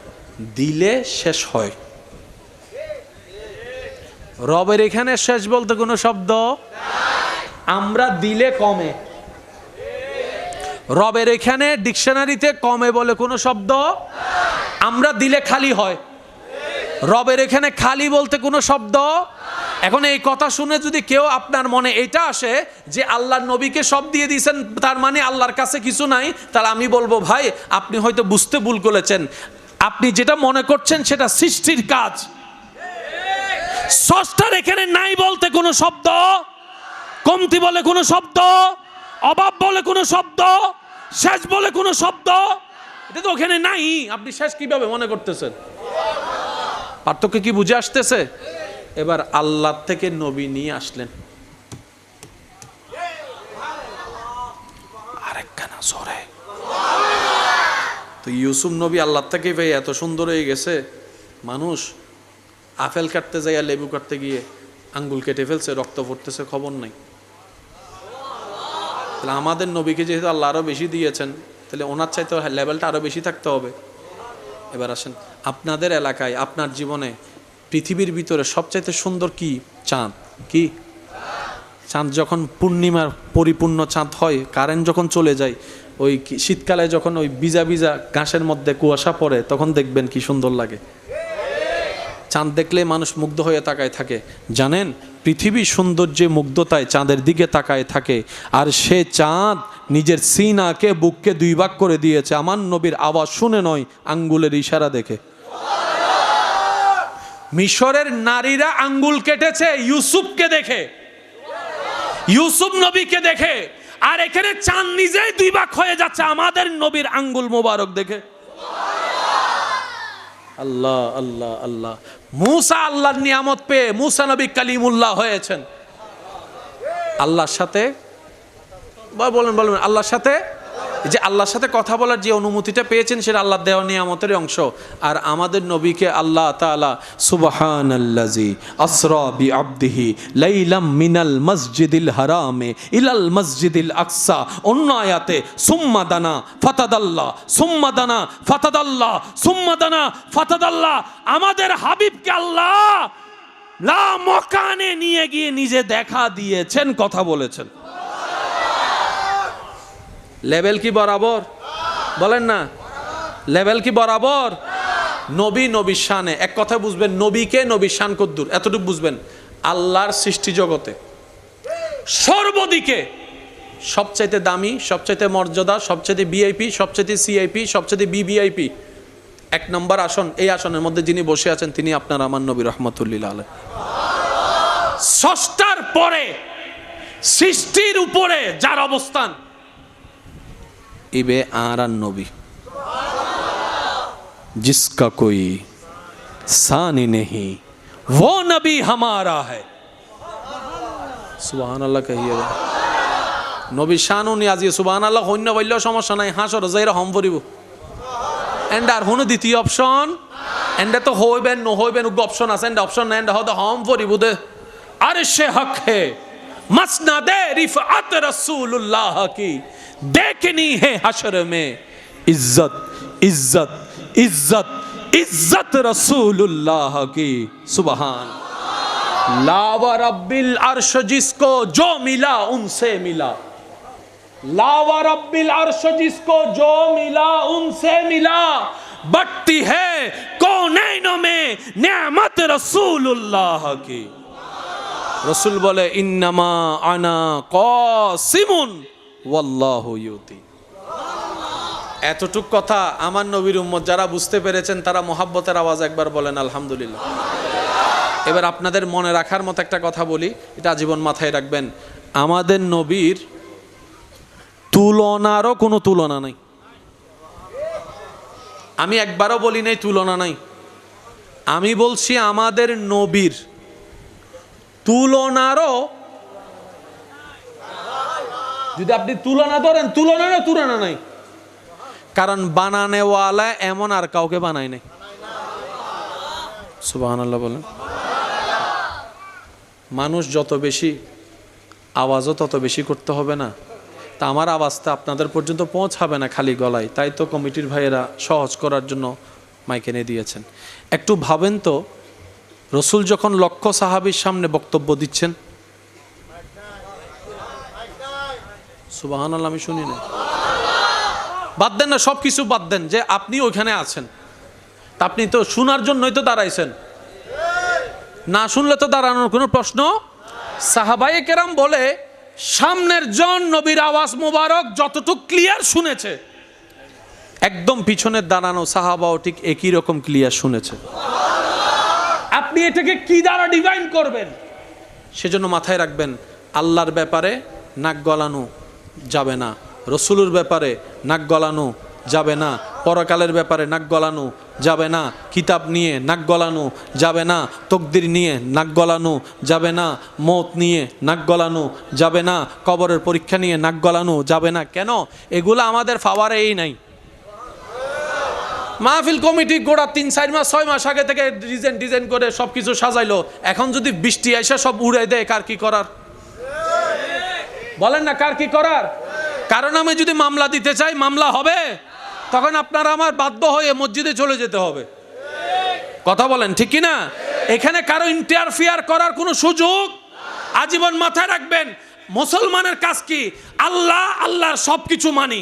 দিলে শেষ হয়। রবের এখানে শেষ বলতে কোনো শব্দ, আমরা দিলে কমে। রবের এখানে ডিকশনারিতে কমে বলে কোনো শব্দ, আমরা দিলে খালি হয়। রবের এখানে খালি বলতে কোনো শব্দ। এখন এই কথা শুনে যদি কেউ আপনার মনে এটা আসে যে আল্লাহর নবীকে সব দিয়ে দিয়েছেন, তার মানে আল্লাহর কাছে কিছু নাই, তাহলে আমি বলবো ভাই আপনি হয়তো বুঝতে ভুল করেছেন। আপনি যেটা মনে করছেন সেটা সৃষ্টির কাজ। স্রষ্টার এখানে নাই বলতে কোনো শব্দ, কমতি বলে কোনো শব্দ, অভাব বলে কোনো শব্দ, শেষ বলে কোনো শব্দ, এটা তো ওখানে নাই। আপনি শেষ কিভাবে মনে করতেছেন? পার্থক্য কি বুঝে আসতেছে? এবার আল্লাহ থেকে নবী নিয়ে আসলেন, আরেকখানা জোরে। তো ইউসুফ নবী আল্লাহ থেকে ভাই এত সুন্দর হয়ে গেছে, মানুষ আপেল কাটতে যায় আর লেবু কাটতে গিয়ে আঙ্গুল কেটে ফেলছে, রক্ত পড়তেছে, খবর নাই। তাহলে আমাদের নবীকে যেহেতু আল্লাহ আরো বেশি দিয়েছেন, তাহলে ওনার চাইতে লেভেলটা আরো বেশি থাকতে হবে। এবার আসেন, আপনাদের এলাকায় আপনার জীবনে পৃথিবীর ভিতরে সবচাইতে সুন্দর কি? চাঁদ। কি? চাঁদ যখন পূর্ণিমার পরিপূর্ণ চাঁদ হয়, কারেন্ট যখন চলে যায়, ওই শীতকালে যখন ওই ভিজা ভিজা ঘাসের মধ্যে কুয়াশা পড়ে, তখন দেখবেন কি সুন্দর লাগে। চাঁদ দেখলে মানুষ মুগ্ধ হয়ে তাকায় থাকে। জানেন পৃথিবীর সৌন্দর্যে মুগ্ধতায় চাঁদের দিকে তাকায় থাকে, আর সে চাঁদ নিজের সিনাকে বুককে দুই ভাগ করে দিয়েছে আমার নবীর আওয়াজ শুনে নয়, আঙ্গুলের ইশারা দেখে। মিশরের নারীরা আঙ্গুল কেটেছে ইউসুফকে দেখে, ইউসুফ নবীকে দেখে, আর এখানে চাঁদ নিজেই দুই ভাগ হয়ে যাচ্ছে আমাদের নবীর আঙ্গুল মোবারক দেখে। আল্লাহ আল্লাহ আল্লাহ। মূসা আল্লাহর নিয়ামত পেয়ে মূসা নবী কালিমুল্লাহ হয়েছেন। আল্লাহর সাথে বলেন বলেন আল্লাহর সাথে, যে আল্লাহর সাথে কথা বলার যে অনুমতিটা পেয়েছেন সেটা আল্লাহর দেওয়া নিয়ামতের অংশ। আর আমাদের নবীকে আল্লাহ তাআলা সুবহানাল্লাযী আসরা বিআবদিহি লাইলাম মিনাল মসজিদিল হারামে ইলাল মসজিদিল আকসা, অন্য আয়াতে সুম্মা দানা ফাতাদাল্লাহ, সুম্মা দানা ফাতাদাল্লাহ, সুম্মা দানা ফাতাদাল্লাহ। আমাদের হাবিবকে আল্লাহ লা মকানে নিয়ে গিয়ে নিজে দেখা দিয়েছেন, কথা বলেছেন। লেভেল কি বরাবর? বলেন না, লেভেল কি বরাবর? নবী নবীর শানে, এক কথা বুঝবেন, নবীকে নবীর শান কদ্দুর এতটুকু বুঝবেন। আল্লাহর সৃষ্টি জগতে সর্বদিকে সবচাইতে দামি, সবচাইতে মর্যাদা, সবচাইতে ভিআইপি, সবচাইতে সিআইপি, সবচাইতে বিভিআইপি এক নম্বর আসন, এই আসনের মধ্যে যিনি বসে আছেন তিনি আপনার আমার নবী রাহমাতুল্লিল আলাইহি। স্রষ্টার পরে সৃষ্টির উপরে যার অবস্থান, ইবে আর নবী, जिसका कोई सानी नहीं वो नबी हमारा है। সুবহান আল্লাহ কহিয়ে নবী শানু নিয়াজি সুবহান আল্লাহ হন্য বললেও সমস্যা নাই, হাসর যাইরা হম পড়িব। এন্ড আর হনো দ্বিতীয় অপশন, এন্ডে তো হইবেন ন হইবেন উগ অপশন আছে, এন্ড অপশন নাই, এন্ড হদ হম পড়িব দে। আরশে হক হে মসনদে রিফআত রাসূলুল্লাহ কি দেখনি হে হাশর মে ইজ্জত ইজ্জত इज्जत इज्जत रसूलुल्लाह की। सुबहान ला व रब्बिल अर्श जिसको जो मिला उनसे मिला, ला व रब्बिल अर्श जिसको जो मिला उनसे मिला, बढ़ती है कौनैनों में नेमत रसूलुल्लाह की। रसूल बोले इन्नमा अना कासिमुन वल्लाहु युती। এতটুক কথা আমার নবীর উম্মত যারা বুঝতে পেরেছেন তারা মোহাব্বতের আওয়াজ একবার বলেন আলহামদুলিল্লাহ। এবার আপনাদের মনে রাখার মতো একটা কথা বলি, এটা আজীবন মাথায় রাখবেন। আমাদের নবীর তুলনারও কোনো তুলনা নাই। আমি একবারও বলি নাই তুলনা নাই, আমি বলছি আমাদের নবীর তুলনারও, যদি আপনি তুলনা ধরেন তুলনারও তুলনা নাই, কারণ বানানেওয়ালা এমন আর কাউকে বানায় নাই। সুবহানাল্লাহ বলেন। মানুষ যত বেশি, আওয়াজও তত বেশি করতে হবে না? তা আমার আওয়াজটা আপনাদের পর্যন্ত পৌঁছাবে না খালি গলায়, তাই তো কমিটির ভাইয়েরা সহজ করার জন্য মাইক এনে দিয়েছেন। একটু ভাবেন তো, রসুল যখন লক্ষ সাহাবীর সামনে বক্তব্য দিচ্ছেন, সুবহানাল্লাহ আমি শুনি না, বাদ দেন না, সব কিছু বাদ দেন, যে আপনি ওইখানে আছেন, তা আপনি তো শোনার জন্যই তো দাঁড়াইছেন, না শুনলে তো দাঁড়ানোর কোনো প্রশ্ন। সাহাবায়ে কেরাম বলে সামনের জন নবীর আওয়াজ মোবারক যতটুকু ক্লিয়ার শুনেছে, একদম পিছনের দাঁড়ানো সাহাবাও ঠিক একই রকম ক্লিয়ার শুনেছে। আপনি এটাকে কি দ্বারা ডিভাইন করবেন? সেজন্য মাথায় রাখবেন, আল্লাহর ব্যাপারে নাক গলানো যাবে না, রসুলের ব্যাপারে নাক গলানো যাবে না, পরকালের ব্যাপারে নাক গলানো যাবে না, কিতাব নিয়ে নাক গলানো যাবে না, তকদির নিয়ে নাক গলানো যাবে না, মৌত নিয়ে নাক গলানো যাবে না, কবরের পরীক্ষা নিয়ে নাক গলানো যাবে না। কেন? এগুলো আমাদের ফাওয়ারেই নাই। মাহফিল কমিটি গোড়া 3-4 মাস 6 মাস আগে থেকে ডিজাইন করে সব কিছু সাজাইলো, এখন যদি বৃষ্টি এসে সব উড়ে দেয়, কার কি করার? বলেন না, কার কি করার? কারণ আমি যদি মামলা দিতে চাই মামলা হবে, তখন আপনারা আমার বাধ্য হয়ে মসজিদে চলে যেতে হবে। কথা বলেন ঠিক কি না? এখানে কারো ইন্টারফিয়ার করার কোনো সুযোগ, আজীবন মাথায় রাখবেন। মুসলমানের কাজ কি? আল্লাহ আল্লাহর সব কিছু মানি,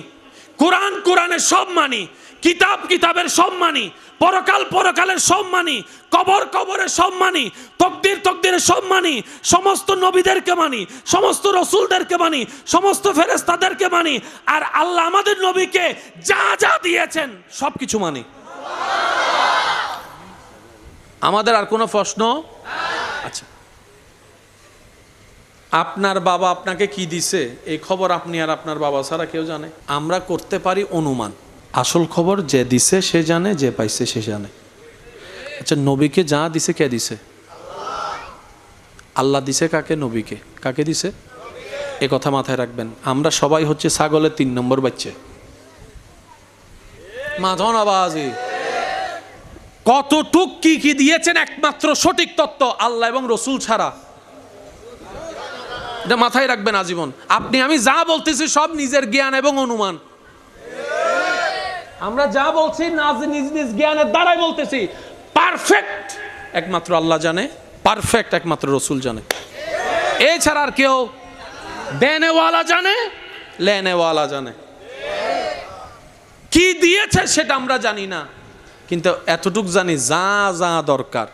কোরআন কোরআনের সব মানি, কিতাব কিতাবের সব মানি, পরকাল পরকালের সব মানি, কবর কবরের সব মানি, তকদির তকদিরের সব মানি, সমস্ত নবীদেরকে মানি, সমস্ত রসুলদেরকে মানি, সমস্ত ফেরেশতাদেরকে মানি, আর আল্লাহ আমাদের নবীকে যা যা দিয়েছেন সব কিছু মানি। আমাদের আর কোনো প্রশ্ন? আচ্ছা, আপনার বাবা আপনাকে কি দিছে এই খবর আপনি আর আপনার বাবা ছাড়া কেউ জানে? আমরা করতে পারি অনুমান, আসল খবর যে দিছে সে জানে, যে পাইছে সে জানে। আচ্ছা, নবীকে যা দিছে কে দিছে? আল্লাহ দিছে কাকে? নবীকে। কাকে দিছে? এ কথা মাথায় রাখবেন। আমরা সবাই হচ্ছে ছাগলের 3 নম্বর বাচ্চা। মাধন আবাজি কতটুক কি কি দিয়েছেন একমাত্র সঠিক তত্ত্ব আল্লাহ এবং রসুল ছাড়া, এটা মাথায় রাখবেন আজীবন। আপনি আমি যা বলতেছি সব নিজের জ্ঞান এবং অনুমান। আমরা যা বলছি না নিজ নিজ জ্ঞানের দ্বারাই বলতেছি, পারফেক্ট একমাত্র আল্লাহ জানে পারফেক্ট একমাত্র রসুল জানে। এছাড়া আর কেউ দেনেওয়ালা জানে, লেনেওয়ালা জানে। কি দিয়েছে সেটা আমরা জানি না, কিন্তু এতটুক জানি যা যা দরকার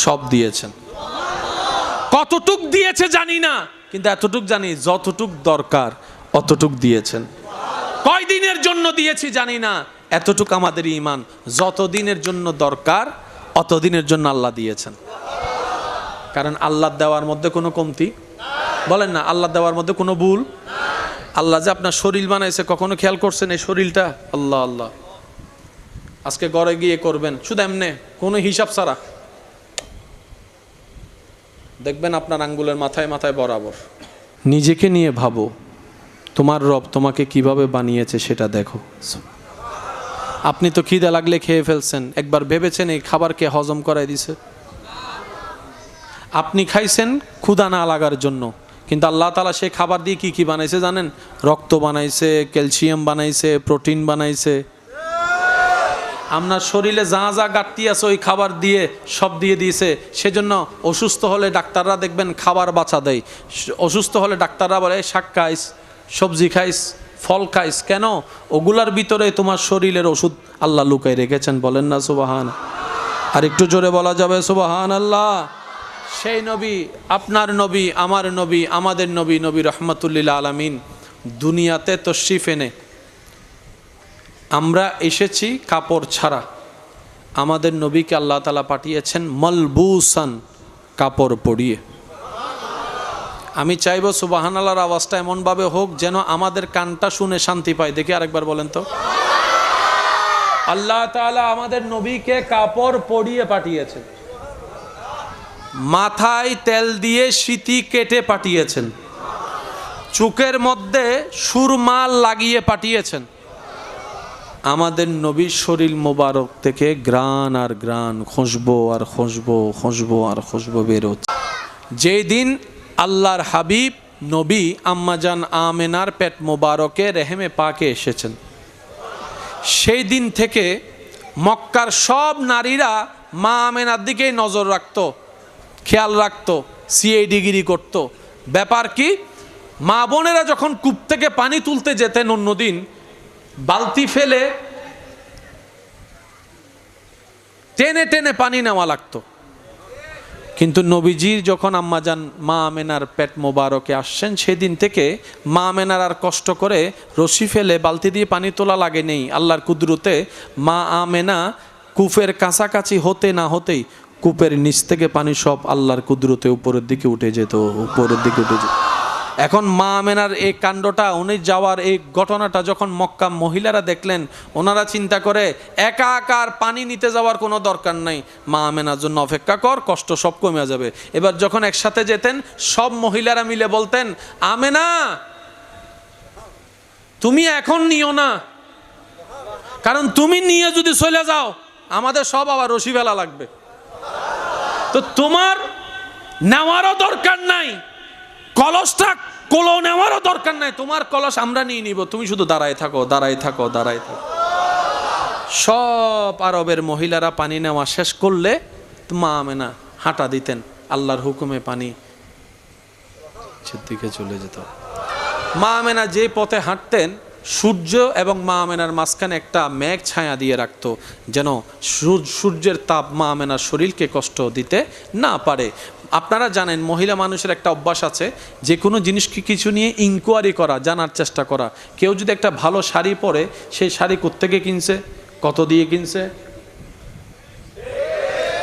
সব দিয়েছেন। কতটুক দিয়েছে জানি না, কিন্তু এতটুক জানি যতটুক দরকার অতটুক দিয়েছেন। কয় দিনের জন্য দিয়েছি জানি না, এতটুক আমাদের ঈমান, যতদিনের জন্য দরকার অতদিনের জন্য আল্লাহ দিয়েছেন। কারণ আল্লাহ দেওয়ার মধ্যে কোনো কমতি, বলেন না, আল্লাহ দেওয়ার মধ্যে কোনো ভুল। আল্লাহ যে আপনার শরীর বানাইছে কখনো খেয়াল করছেন? এই শরীরটা আল্লাহ আল্লাহ আজকে ঘরে গিয়ে করবেন শুধু এমনে কোনো হিসাব ছাড়া, দেখবেন আপনার আঙ্গুলের মাথায় মাথায় বরাবর। নিজেকে নিয়ে ভাবো, তোমার রব তোমাকে কিভাবে বানিয়েছে সেটা দেখো। আপনি তো খিদে লাগলে খেয়ে ফেলছেন, একবার ভেবেছেন এই খাবারকে হজম করাই দিছে? আপনি খাইছেন ক্ষুধা না লাগার জন্য, কিন্তু আল্লাহ তাআলা সেই খাবার দিয়ে কি কি বানাইছে জানেন? রক্ত বানাইছে, ক্যালসিয়াম বানাইছে, প্রোটিন বানাইছে। আপনার শরীরে যা যা ঘাটতি আছে ওই খাবার দিয়ে সব দিয়ে দিয়েছে। সেজন্য অসুস্থ হলে ডাক্তাররা দেখবেন খাবার বাছা দেয়। অসুস্থ হলে ডাক্তাররা বলে শাক খাইস, সবজি খাইস, ফল খাইস। কেন? ওগুলার ভিতরে তোমার শরীরের ওষুধ আল্লাহ লুকাই রেখেছেন। বলেন না সুবহান? আর একটু জোরে বলা যাবে সুবহান আল্লাহ। সেই নবী, আপনার নবী, আমার নবী, আমাদের নবী, নবী রহমাতুল্লিল আলামিন দুনিয়াতে তশরিফ এনে আমরা এসেছি কাপড় ছাড়া। আমাদের নবীকে আল্লাহ তাআলা পাঠিয়েছেন মালবুসান, কাপড় পরিয়ে। আমি চাইবো সুবহানাল্লাহর আওয়াজটা এমনভাবে হোক যেন আমাদের কানটা শুনে শান্তি পায়। দেখি আরেকবার বলেন তো। আল্লাহ তাআলা আমাদের নবীকে কাপড় পরিয়ে পাঠিয়েছেন, মাথায় তেল দিয়ে সিঁথি কেটে পাঠিয়েছেন, চোখের মধ্যে সুরমা লাগিয়ে পাঠিয়েছেন। আমাদের নবীর শরীর মোবারক থেকে গ্রান আর গ্রান, খুশবু আর খুশবু, খুশবু আর খুশবু বেরোচ্ছে। যেই দিন আল্লাহর হাবিব নবী আম্মাজান আমেনার পেট মোবারকে রেহেমে পাকে এসেছেন, সেই দিন থেকে মক্কার সব নারীরা মা আমেনার দিকেই নজর রাখতো, খেয়াল রাখতো, সিআইডিগিরি করত। ব্যাপার কি? মা বোনেরা যখন কূপ থেকে পানি তুলতে যেতেন অন্যদিন, বালতি ফেলে টেনে টেনে পানি নেওয়া লাগতো। কিন্তু নবীজির যখন আম্মাজান মা আমেনার পেট মোবারকে আসছেন, সেদিন থেকে মা আমেনার আর কষ্ট করে রশি ফেলে বালতি দিয়ে পানি তোলা লাগে নেই। আল্লাহর কুদরতে মা আমেনা কূপের কাছাকাছি হতে না হতেই কূপের নিচ থেকে পানি সব আল্লাহর কুদরতে উপরের দিকে উঠে যেত, উপরের দিকে উঠে যেত। এখন মা আমেনার এই কাণ্ডটা, উনি যাওয়ার এই ঘটনাটা যখন মক্কা মহিলারা দেখলেন, ওনারা চিন্তা করে একা একা আর পানি নিতে যাওয়ার কোনো দরকার নাই, মা আমেনার জন্য অপেক্ষা কর, কষ্ট সব কমে যাবে। এবার যখন একসাথে যেতেন, সব মহিলারা মিলে বলতেন, আমেনা তুমি এখন নিও না, কারণ তুমি নিয়ে যদি চলে যাও আমাদের সব আবার রশি ফেলা লাগবে, তো তোমার নেওয়ারও দরকার নাই, কলসটা কোলো নেওয়ারও দরকার নাই, তোমার কলস আমরা নিয়ে নিব, তুমি শুধু দাঁড়ায় থাকো, দাঁড়ায় থাকো, দাঁড়ায় থাকো। সব আরবের মহিলারা পানি নেওয়া শেষ করলে মা আমেনা হাঁটা দিতেন, আল্লাহর হুকুমে পানি দিকে চলে যেত। মা আমেনা যে পথে হাঁটতেন, সূর্য এবং মা আমেনার মাঝখানে একটা মেঘ ছায়া দিয়ে রাখতো, যেন সূর্যের তাপ মা আমেনার শরীরকে কষ্ট দিতে না পারে। আপনারা জানেন মহিলা মানুষের একটা অভ্যাস আছে, যে কোনো জিনিসকে কিছু নিয়ে ইনকোয়ারি করা, জানার চেষ্টা করা। কেউ যদি একটা ভালো শাড়ি পরে, সেই শাড়ি কোত্থেকে কিনছে, কত দিয়ে কিনছে,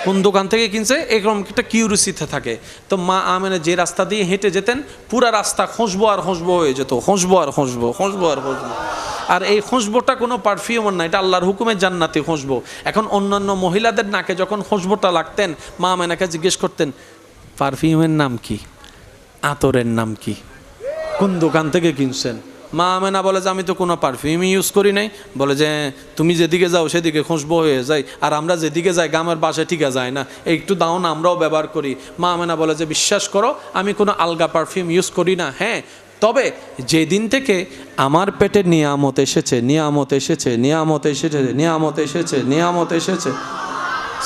কোন দোকান থেকে কিনছে, এরকম একটা কিউরিসিতে থাকে। তো মা আমেনা যে রাস্তা দিয়ে হেঁটে যেতেন, পুরা রাস্তা খুশবু আর খুশবু হয়ে যেত, খুশবু আর খুশবু, খুশবু আর খুশবু। আর এই খুশবুটা কোনো পারফিউমের না, এটা আল্লাহর হুকুমে জান্নাতি খুশবু। এখন অন্যান্য মহিলাদের নাকে যখন খুশবুটা লাগতেন, মা আমেনাকে জিজ্ঞেস করতেন, পারফিউমের নাম কি, আতরের নাম কি, কোন দোকান থেকে কিনছেন? মা আমেনা বলে যে আমি তো কোনো পারফিউম ইউজ করি নাই। বলে যে তুমি যেদিকে যাও সেদিকে খুশবু হয়ে যায়, আর আমরা যেদিকে যাই গ্রামের বাসায় ঠিকা যায় না, একটু দাও না, আমরাও ব্যবহার করি। মা আমেনা বলে যে বিশ্বাস করো আমি কোনো আলগা পারফিউম ইউজ করি না। হ্যাঁ, তবে যেদিন থেকে আমার পেটে নিয়ামত এসেছে, নিয়ামত এসেছে, নিয়ামত এসেছে, নিয়ামত এসেছে, নিয়ামত এসেছে,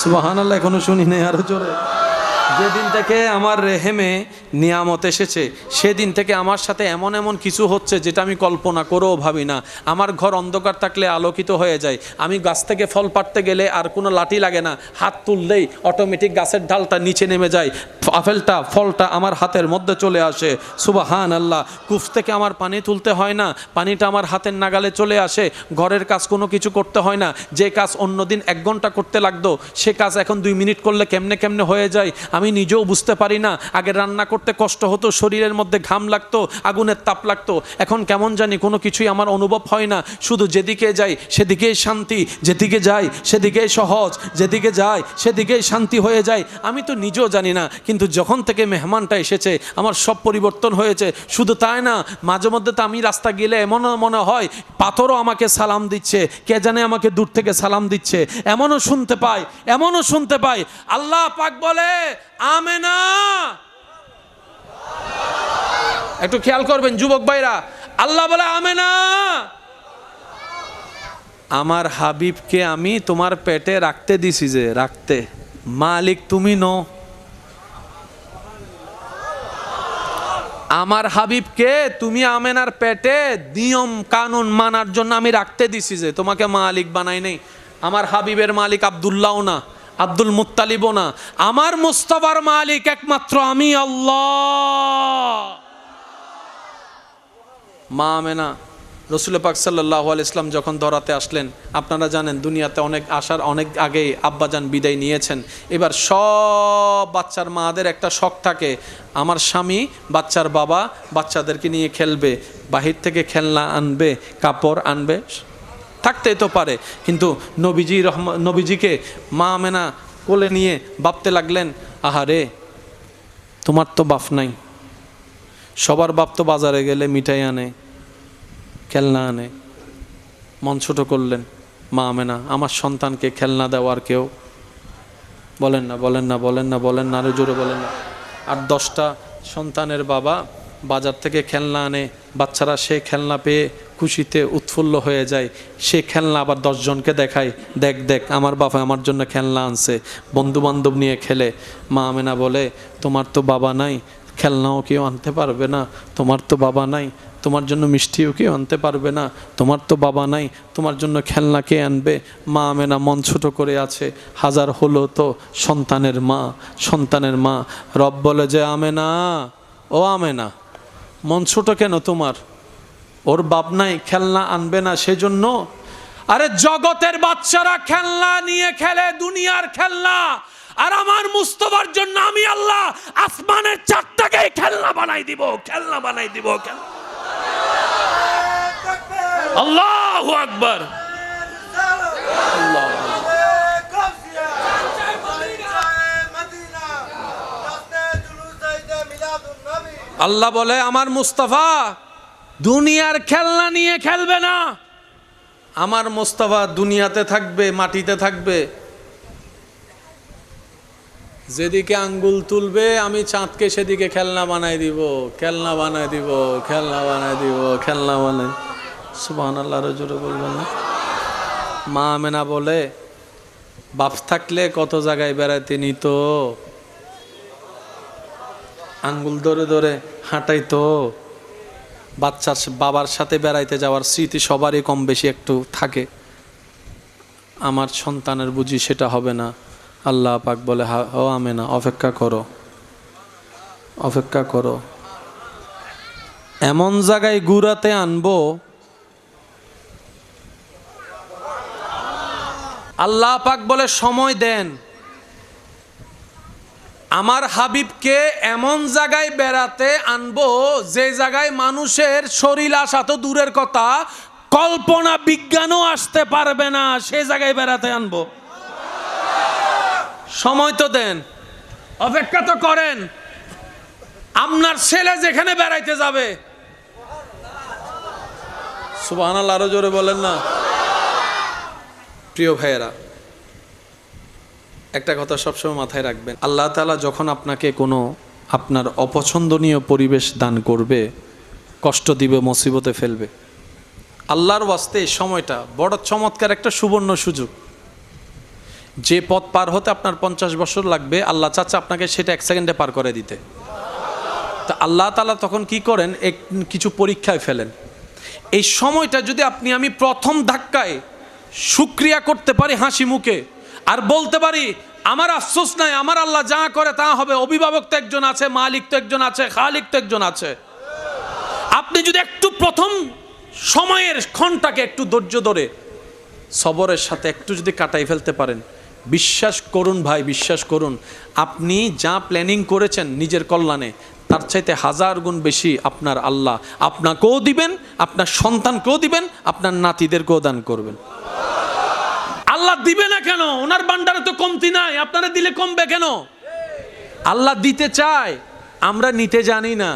সুবহানাল্লাহ, এখনো শুনি নাই, আরো জোরে। যেদিন থেকে আমার রেহেমে নিয়ামত এসেছে সেদিন থেকে আমার সাথে এমন এমন কিছু হচ্ছে যেটা আমি কল্পনা করেও ভাবি না। আমার ঘর অন্ধকার থাকলে আলোকিত হয়ে যায়। আমি গাছ থেকে ফল পাড়তে গেলে আর কোনো লাঠি লাগে না, হাত তুললেই অটোমেটিক গাছের ডালটা নিচে নেমে যায়, ফলটা আমার হাতের মধ্যে চলে আসে। সুবহান আল্লাহ। কূপ থেকে আমার পানি তুলতে হয় না, পানিটা আমার হাতের নাগালে চলে আসে। ঘরের কাজ কোনো কিছু করতে হয় না, যে কাজ অন্যদিন 1 ঘন্টা করতে লাগতো সে কাজ এখন 2 মিনিট করলে কেমনে কেমনে হয়ে যায় আমি নিজেও বুঝতে পারি না। আগে রান্না করতে কষ্ট হতো, শরীরের মধ্যে ঘাম লাগতো, আগুনের তাপ লাগতো, এখন কেমন জানি কোনো কিছুই আমার অনুভব হয় না। শুধু যেদিকে যাই সেদিকেই শান্তি, যেদিকে যাই সেদিকেই সহজ, যেদিকে যাই সেদিকেই শান্তি হয়ে যায়। আমি তো নিজেও জানি না, কিন্তু যখন থেকে মেহমানটা এসেছে আমার সব পরিবর্তন হয়েছে। শুধু তাই না, মাঝে মধ্যে তো আমি রাস্তা গেলে এমনও মনে হয় পাথরও আমাকে সালাম দিচ্ছে, কে জানে আমাকে দূর থেকে সালাম দিচ্ছে, এমনও শুনতে পাই। আল্লাহ পাক বলে আমেনা, একটু খেয়াল করবেন যুবক ভাইরা, আল্লাহ বলে আমেনা, আমার হাবিবকে আমি তোমার পেটে রাখতে দিছি, যে রাখতে মালিক তুমি নো। আমার হাবিবকে তুমি আমেনার পেটে নিয়ম কানুন মানার জন্য আমি রাখতে দিছি, যে তোমাকে মালিক বানাই নাই। আমার হাবিবের মালিক আব্দুল্লাহ না, আব্দুল মুত্তালিবও না, আমার মুস্তাফার মালিক একমাত্র আমি আল্লাহ। মা আমেনা রসুল পাক সাল্লাল্লাহু আলাইহি ওয়াসাল্লাম যখন ধরাতে আসলেন, আপনারা জানেন দুনিয়াতে আসার অনেক আগেই আব্বাজান বিদায় নিয়েছেন। এবার সব বাচ্চার মাদের একটা শখ থাকে, আমার স্বামী বাচ্চার বাবা বাচ্চাদেরকে নিয়ে খেলবে, বাহির থেকে খেলনা আনবে, কাপড় আনবে, থাকতেই তো পারে। কিন্তু নবীজিকে মা আমেনা কোলে নিয়ে ভাবতে লাগলেন, আহারে তোমার তো বাপ নাই, সবার বাপ তো বাজারে গেলে মিঠাই আনে, খেলনা আনে। মন ছোট করলেন মা আমেনা, আমার সন্তানকে খেলনা দেওয়ার কেউ বলেন না, আরো জোরে বলেন না। আর 10টা সন্তানের বাবা বাজার থেকে খেলনা আনে, বাচ্চারা সে খেলনা পেয়ে খুশিতে উৎফুল্ল হয়ে যায়, সে খেলনা আবার 10 জনকে দেখায়, দেখ আমার বাবা আমার জন্য খেলনা আনছে, বন্ধু বান্ধব নিয়ে খেলে। মা আমেনা বলে তোমার তো বাবা নাই, খেলনাও কেউ আনতে পারবে না, তোমার তো বাবা নাই, তোমার জন্য মিষ্টিও কেউ আনতে পারবে না, তোমার তো বাবা নাই, তোমার জন্য খেলনা কে আনবে? মা আমেনা মন ছোট করে আছে, হাজার হলো তো সন্তানের মা। রব বলে যে আমেনা, ও আমেনা মন ছোট কেন তোমার? ওর বাপ নাই, খেলনা আনবে না সেজন্য? আরে জগতের বাচ্চারা খেলনা নিয়ে খেলে, দুনিয়ার খেলনা, আর আমার মুস্তাফার জন্য আমি আল্লাহ আসমানের 4টাকে খেলনা বানাই দিব। আল্লাহু আকবার। আল্লাহ বলে আমার মুস্তাফা দুনিয়ার খেলনা নিয়ে খেলবে না, আমার মুস্তাফা দুনিয়াতে থাকবে, মাটিতে থাকবে। যেদিকে আঙ্গুল তুলবে আমি চাঁদকে সেদিকে খেলনা বানাই দিব। সুবহানাল্লাহ, আরো জোরে বলবেন না? মা আমেনা বলে বাপ থাকলে কত জায়গায় বেড়াইতে নিত, আঙ্গুল ধরে ধরে হাঁটাইতো, বাচ্চার বাবার সাথে বেড়াইতে যাওয়ার স্মৃতি সবারই কম বেশি একটু থাকে। আমার সন্তানের বুঝি সেটা হবে না। আল্লাহ পাক বলে ও আমেনা অপেক্ষা করো, এমন জায়গায় ঘুরাতে আনবো, আল্লাহ পাক বলে সময় দেন। আমার হাবিবকে এমন জায়গায় বেড়াতে আনবো যে জায়গায় মানুষের শরীর আসা তো দূরের কথা, কল্পনা বিজ্ঞানও আসতে পারবে না, সে জায়গায় বেড়াতে আনবো। সময় তো দেন, অপেক্ষা তো করেন। আপনার ছেলে যেখানে বেড়াইতে যাবে, সুবহানাল্লাহ, আরো জোরে বলেন না? প্রিয় ভাইয়েরা, একটা কথা সবসময় মাথায় রাখবেন, আল্লাহ তাআলা যখন আপনাকে কোনো আপনার অপছন্দনীয় পরিবেশ দান করবে, কষ্ট দিবে, মুসিবতে ফেলবে, আল্লাহর ওয়াস্তে এই সময়টা বড় চমৎকার একটা সুবর্ণ সুযোগ। যে পথ পার হতে আপনার 50 বছর লাগবে, আল্লাহ চাচ্ছে আপনাকে সেটা 1 সেকেন্ডে পার করে দিতে। তা আল্লাহ তাআলা তখন কি করেন, কিছু পরীক্ষায় ফেলেন। এই সময়টা যদি আপনি আমি প্রথম ধাক্কায় শুকরিয়া করতে পারি হাসি মুখে, আর বলতে পারি আমার আফসোস নাই, আমার আল্লাহ যা করে তা হবে, অভিভাবক তো একজন আছে, মালিক তো একজন আছে, খালিক তো একজন আছে। আপনি যদি একটু প্রথম সময়ের ক্ষণটাকে একটু ধৈর্য ধরে সবরের সাথে একটু যদি কাটাই ফেলতে পারেন, বিশ্বাস করুন ভাই, বিশ্বাস করুন, আপনি যা প্ল্যানিং করেছেন নিজের কল্যাণে, তার চাইতে 1000 গুণ বেশি আপনার আল্লাহ আপনাকেও দিবেন, আপনার সন্তানকেও দিবেন, আপনার নাতিদেরকেও দান করবেন। আল্লাহ দিবে না কেন? ওনার ভান্ডারে তো কমতি নাই, আপনারা দিলে কমবে কেন? আল্লাহ দিতে চায়, আমরা নিতে জানি না।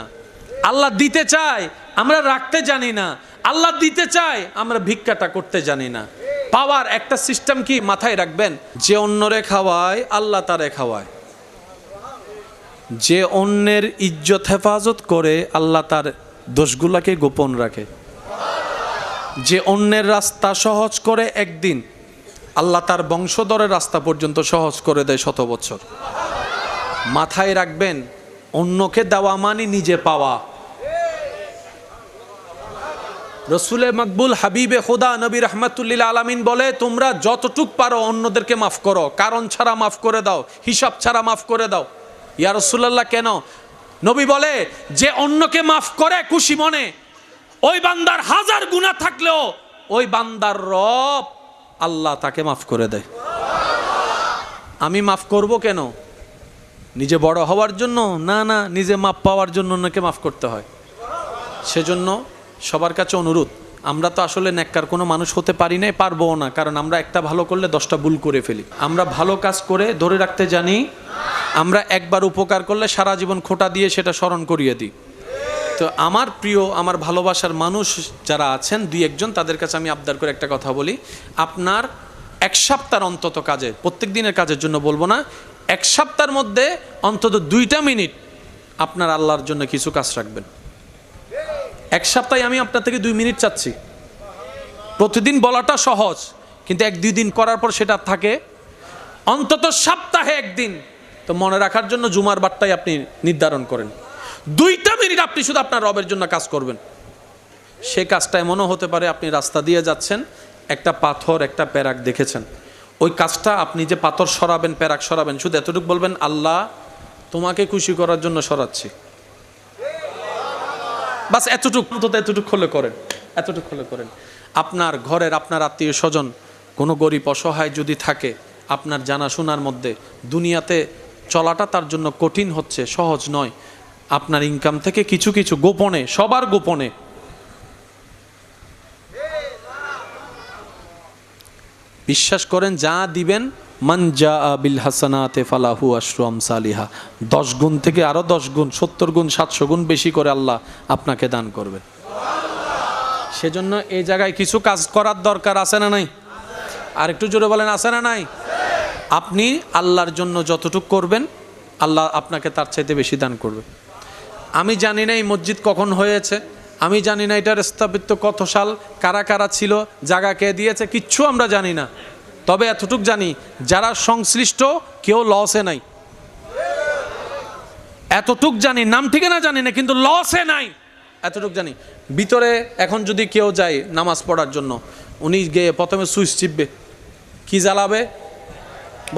আল্লাহ দিতে চায়, আমরা রাখতে জানি না। আল্লাহ দিতে চায়, আমরা ভিক্ষাটা করতে জানি না। পাওয়ার একটা সিস্টেম কি মাথায় রাখবেন, যে অন্যরে খাওয়ায় আল্লাহ তারে খাওয়ায়, যে অন্যের ইজ্জত হেফাজত করে আল্লাহ তার দোষগুলাকে গোপন রাখে, যে অন্যের রাস্তা সহজ করে একদিন আল্লাহ তার বংশধরের রাস্তা পর্যন্ত সহজ করে দেয় 100 বছর। মাথায় রাখবেন, অন্যকে দেওয়া মানে নিজে পাওয়া। রসুলে মকবুল হাবিবে খুদা নবী রহমাতুল লিল আলামিন বলে, তোমরা যতটুক পারো অন্যদেরকে মাফ করো, কারণ ছাড়া মাফ করে দাও, হিসাব ছাড়া মাফ করে দাও। ইয়া রাসূলুল্লাহ কেন? নবী বলে, যে অন্যকে মাফ করে খুশি মনে, ওই বান্দার 1000 গুনাহ থাকলেও ওই বান্দার রব আল্লাহ তাকে মাফ করে দেয়। আমি মাফ করব কেন? নিজে বড় হওয়ার জন্য না, না, নিজে মাফ পাওয়ার জন্য অন্যকে মাফ করতে হয়। সেজন্য সবার কাছে অনুরোধ, আমরা তো আসলে নেককার কোনো মানুষ হতে পারি না, পারবো না, কারণ আমরা একটা ভালো করলে 10টা ভুল করে ফেলি। আমরা ভালো কাজ করে ধরে রাখতে জানি, আমরা একবার উপকার করলে সারা জীবন খোঁটা দিয়ে সেটা স্মরণ করিয়ে দিই। তো আমার প্রিয়, আমার ভালোবাসার মানুষ যারা আছেন 2-1 জন, তাদের কাছে আমি আবদার করে একটা কথা বলি, আপনার 1 সপ্তাহ অন্তত কাজে, প্রত্যেক দিনের কাজের জন্য বলবো না, 1 সপ্তাহের মধ্যে অন্তত 2টা মিনিট আপনার আল্লাহর জন্য কিছু কাজ রাখবেন। 1 সপ্তাহে আমি আপনার থেকে 2 মিনিট চাচ্ছি। প্রতিদিন বলাটা সহজ, কিন্তু 1-2 দিন করার পর সেটা থাকে। অন্তত সপ্তাহে 1 দিন তো মনে রাখার জন্য জুমার বারটাই আপনি নির্ধারণ করেন, 2টা মিনিট আপনি শুধু আপনার রবের জন্য কাজ করবেন। সে কাজটা এমনও হতে পারে, আপনি রাস্তা দিয়ে যাচ্ছেন, একটা পাথর, একটা প্যারাক দেখেছেন, ওই কাজটা আপনি যে পাথর সরাবেন, প্যারাক সরাবেন, শুধু এতটুকু বলবেন, আল্লাহ তোমাকে খুশি করার জন্য সরাচ্ছি। বাস এতটুকু, অন্তত এতটুকু হলে করেন, এতটুকু হলে করেন। আপনার ঘরের, আপনার আত্মীয় স্বজন কোনো গরিব অসহায় যদি থাকে, আপনার জানাশোনার মধ্যে, দুনিয়াতে চলাটা তার জন্য কঠিন হচ্ছে, সহজ নয়, আপনার ইনকাম থেকে কিছু কিছু গোপনে, সবার গোপনে বিশ্বাস করেন, যা দিবেন, মান জাআ বিল হাসানাতি ফালাহু আশরু আমসালিহা, 10 গুণ থেকে আরো 10 গুণ, 70 গুণ, 700 গুণ বেশি করে আল্লাহ আপনাকে দান করবেন। সেজন্য এই জায়গায় কিছু কাজ করার দরকার আছে না নাই? আর একটু জোরে বলেন, আছে না নাই? আপনি আল্লাহর জন্য যতটুকু করবেন, আল্লাহ আপনাকে তার চাইতে বেশি দান করবে। আমি জানি না এই মসজিদ কখন হয়েছে, আমি জানি না এটার স্থাপিত কত সাল, কারা কারা ছিল, জায়গা কে দিয়েছে, কিচ্ছু আমরা জানি না। তবে এতটুক জানি, যারা সংশ্লিষ্ট কেউ লসে নাই, এতটুক জানি। নাম ঠিকানা জানি না, কিন্তু লসে নাই, এতটুক জানি। ভিতরে এখন যদি কেউ যায় নামাজ পড়ার জন্য, উনি গিয়ে প্রথমে সুইচ টিপবে, কি জ্বালাবে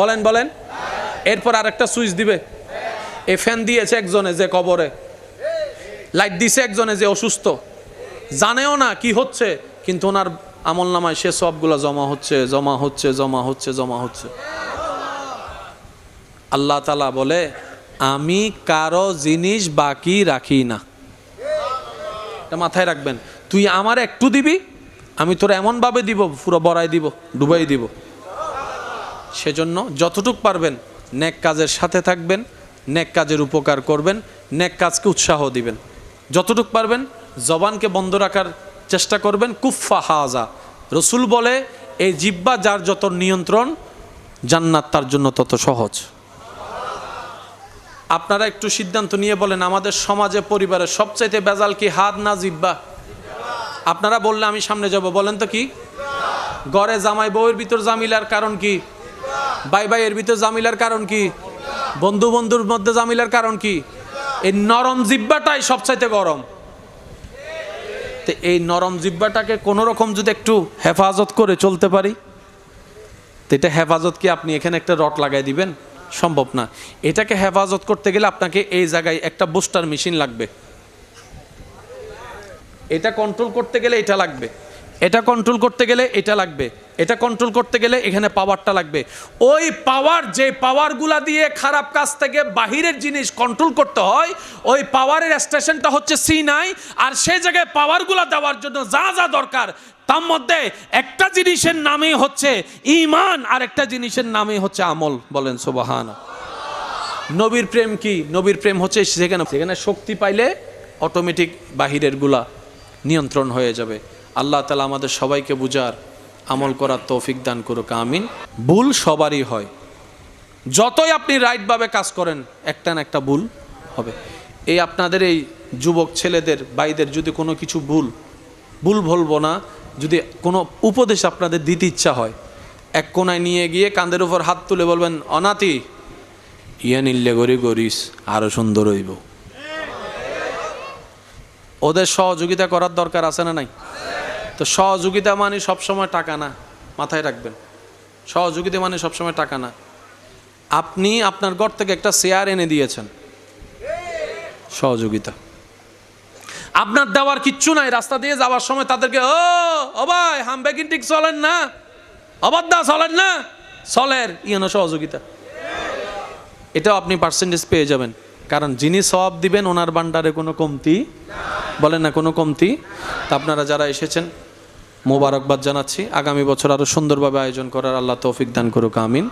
বলেন বলেন, এরপর আরেকটা সুইচ দিবে। এ ফ্যান দিয়েছে একজনে যে কবরে, লাইট দিছে একজনে যে অসুস্থ, জানেও না কি হচ্ছে, কিন্তু ওনার আমল নামায় সে সবগুলো জমা হচ্ছে, জমা হচ্ছে, জমা হচ্ছে, জমা হচ্ছে। আল্লাহ তাআলা বলে, আমি কারো জিনিস বাকি রাখি না। এটা মাথায় রাখবেন, তুই আমার একটু দিবি, আমি তোর এমনভাবে দিব, পুরো বড়াই দিব, ডুবাই দিব। সেজন্য যতটুক পারবেন নেক কাজের সাথে থাকবেন, নেক কাজের উপকার করবেন, নেক কাজকে উৎসাহ দিবেন। যতটুক পারবেন জবানকে বন্ধ রাখার চেষ্টা করবেন। কুফা হাজা, রসুল বলে, এই জিহ্বা যার যত নিয়ন্ত্রণ, জান্নাত তার জন্য তত সহজ। আপনারা একটু সিদ্ধান্ত নিয়ে বলেন, আমাদের সমাজে, পরিবারের সবচাইতে বেজাল কি, হাত না জিহ্বা? আপনারা বললে আমি সামনে যাব, বলেন তো কি? ঘরে জামাই বউয়ের ভিতর জামিলার কারণ কি? ভাই ভাইয়ের ভিতরে জামিলার কারণ কি? বন্ধু বন্ধুর মধ্যে জামিলার কারণ কি? এই নরম জিহ্বাটাই সবচাইতে গরম। তো এই নরম জিহ্বাটাকে কোনো রকম যদি একটু হেফাজত করে চলতে পারি, তো এটা হেফাজত কি আপনি এখানে একটা রড লাগাই দিবেন? সম্ভব না। এটাকে হেফাজত করতে গেলে আপনাকে এই জায়গায় একটা বুস্টার মেশিন লাগবে। এটা কন্ট্রোল করতে গেলে এটা লাগবে, এটা কন্ট্রোল করতে গেলে এটা লাগবে, এটা কন্ট্রোল করতে গেলে এখানে পাওয়ারটা লাগবে। ওই পাওয়ার, যে পাওয়ারগুলা দিয়ে খারাপ কাজ থেকে বাহিরের জিনিস কন্ট্রোল করতে হয়, ওই পাওয়ারের স্টেশনটা হচ্ছে C9। আর সেই জায়গায় পাওয়ারগুলা দেওয়ার জন্য যা যা দরকার, তার মধ্যে একটা জিনিসের নামই হচ্ছে ঈমান, আর একটা জিনিসের নামই হচ্ছে আমল। বলেন সুবহান। নবীর প্রেম কি? নবীর প্রেম হচ্ছে সেখানে শক্তি পাইলে অটোমেটিক বাহিরের গুলা নিয়ন্ত্রণ হয়ে যাবে। আল্লাহ তাআলা আমাদের সবাইকে বুঝার, আমল করার তৌফিক দান করুক, আমিন। ভুল সবারই হয়, যতই আপনি রাইটভাবে কাজ করেন একটা না একটা ভুল হবে। এই আপনাদের এই যুবক ছেলেদের ভাইদের যদি কোনো কিছু ভুল বলবো না, যদি কোনো উপদেশ আপনাদের দিতে ইচ্ছা হয়, এক কোনায় নিয়ে গিয়ে কাঁধের উপর হাত তুলে বলবেন, অনাতি ইয়ে নিল্লে গড়ি গরিস আরো সুন্দর হইব। ওদের সহযোগিতা করার দরকার আছে না নাই? তো সহযোগিতা মানে সবসময় টাকা না, মাথায় রাখবেন। সহযোগিতা মানে সবসময় টাকা না। আপনি আপনার ঘর থেকে একটা চেয়ার এনে দিয়েছেন, সহযোগিতা। আপনার দেওয়ার কিচ্ছু নাই, রাস্তা দিয়ে যাওয়ার সময় তাদেরকে ও ভাই হামবে কিন্তু ঠিক চলেন না, অবাধ্যা চলেন না, চলের ইয়েনো সহযোগিতা। এটাও আপনি পার্সেন্টেজ পেয়ে যাবেন, কারণ যিনি সওয়াব দিবেন ওনার ভান্ডারে কোনো কমতি, বলেন না কোনো কমতি। তা আপনারা যারা এসেছেন মোবারকবাদ জানাচ্ছি। আগামী বছর আরো সুন্দরভাবে আয়োজন করার আল্লাহ তৌফিক দান করুক, আমিন।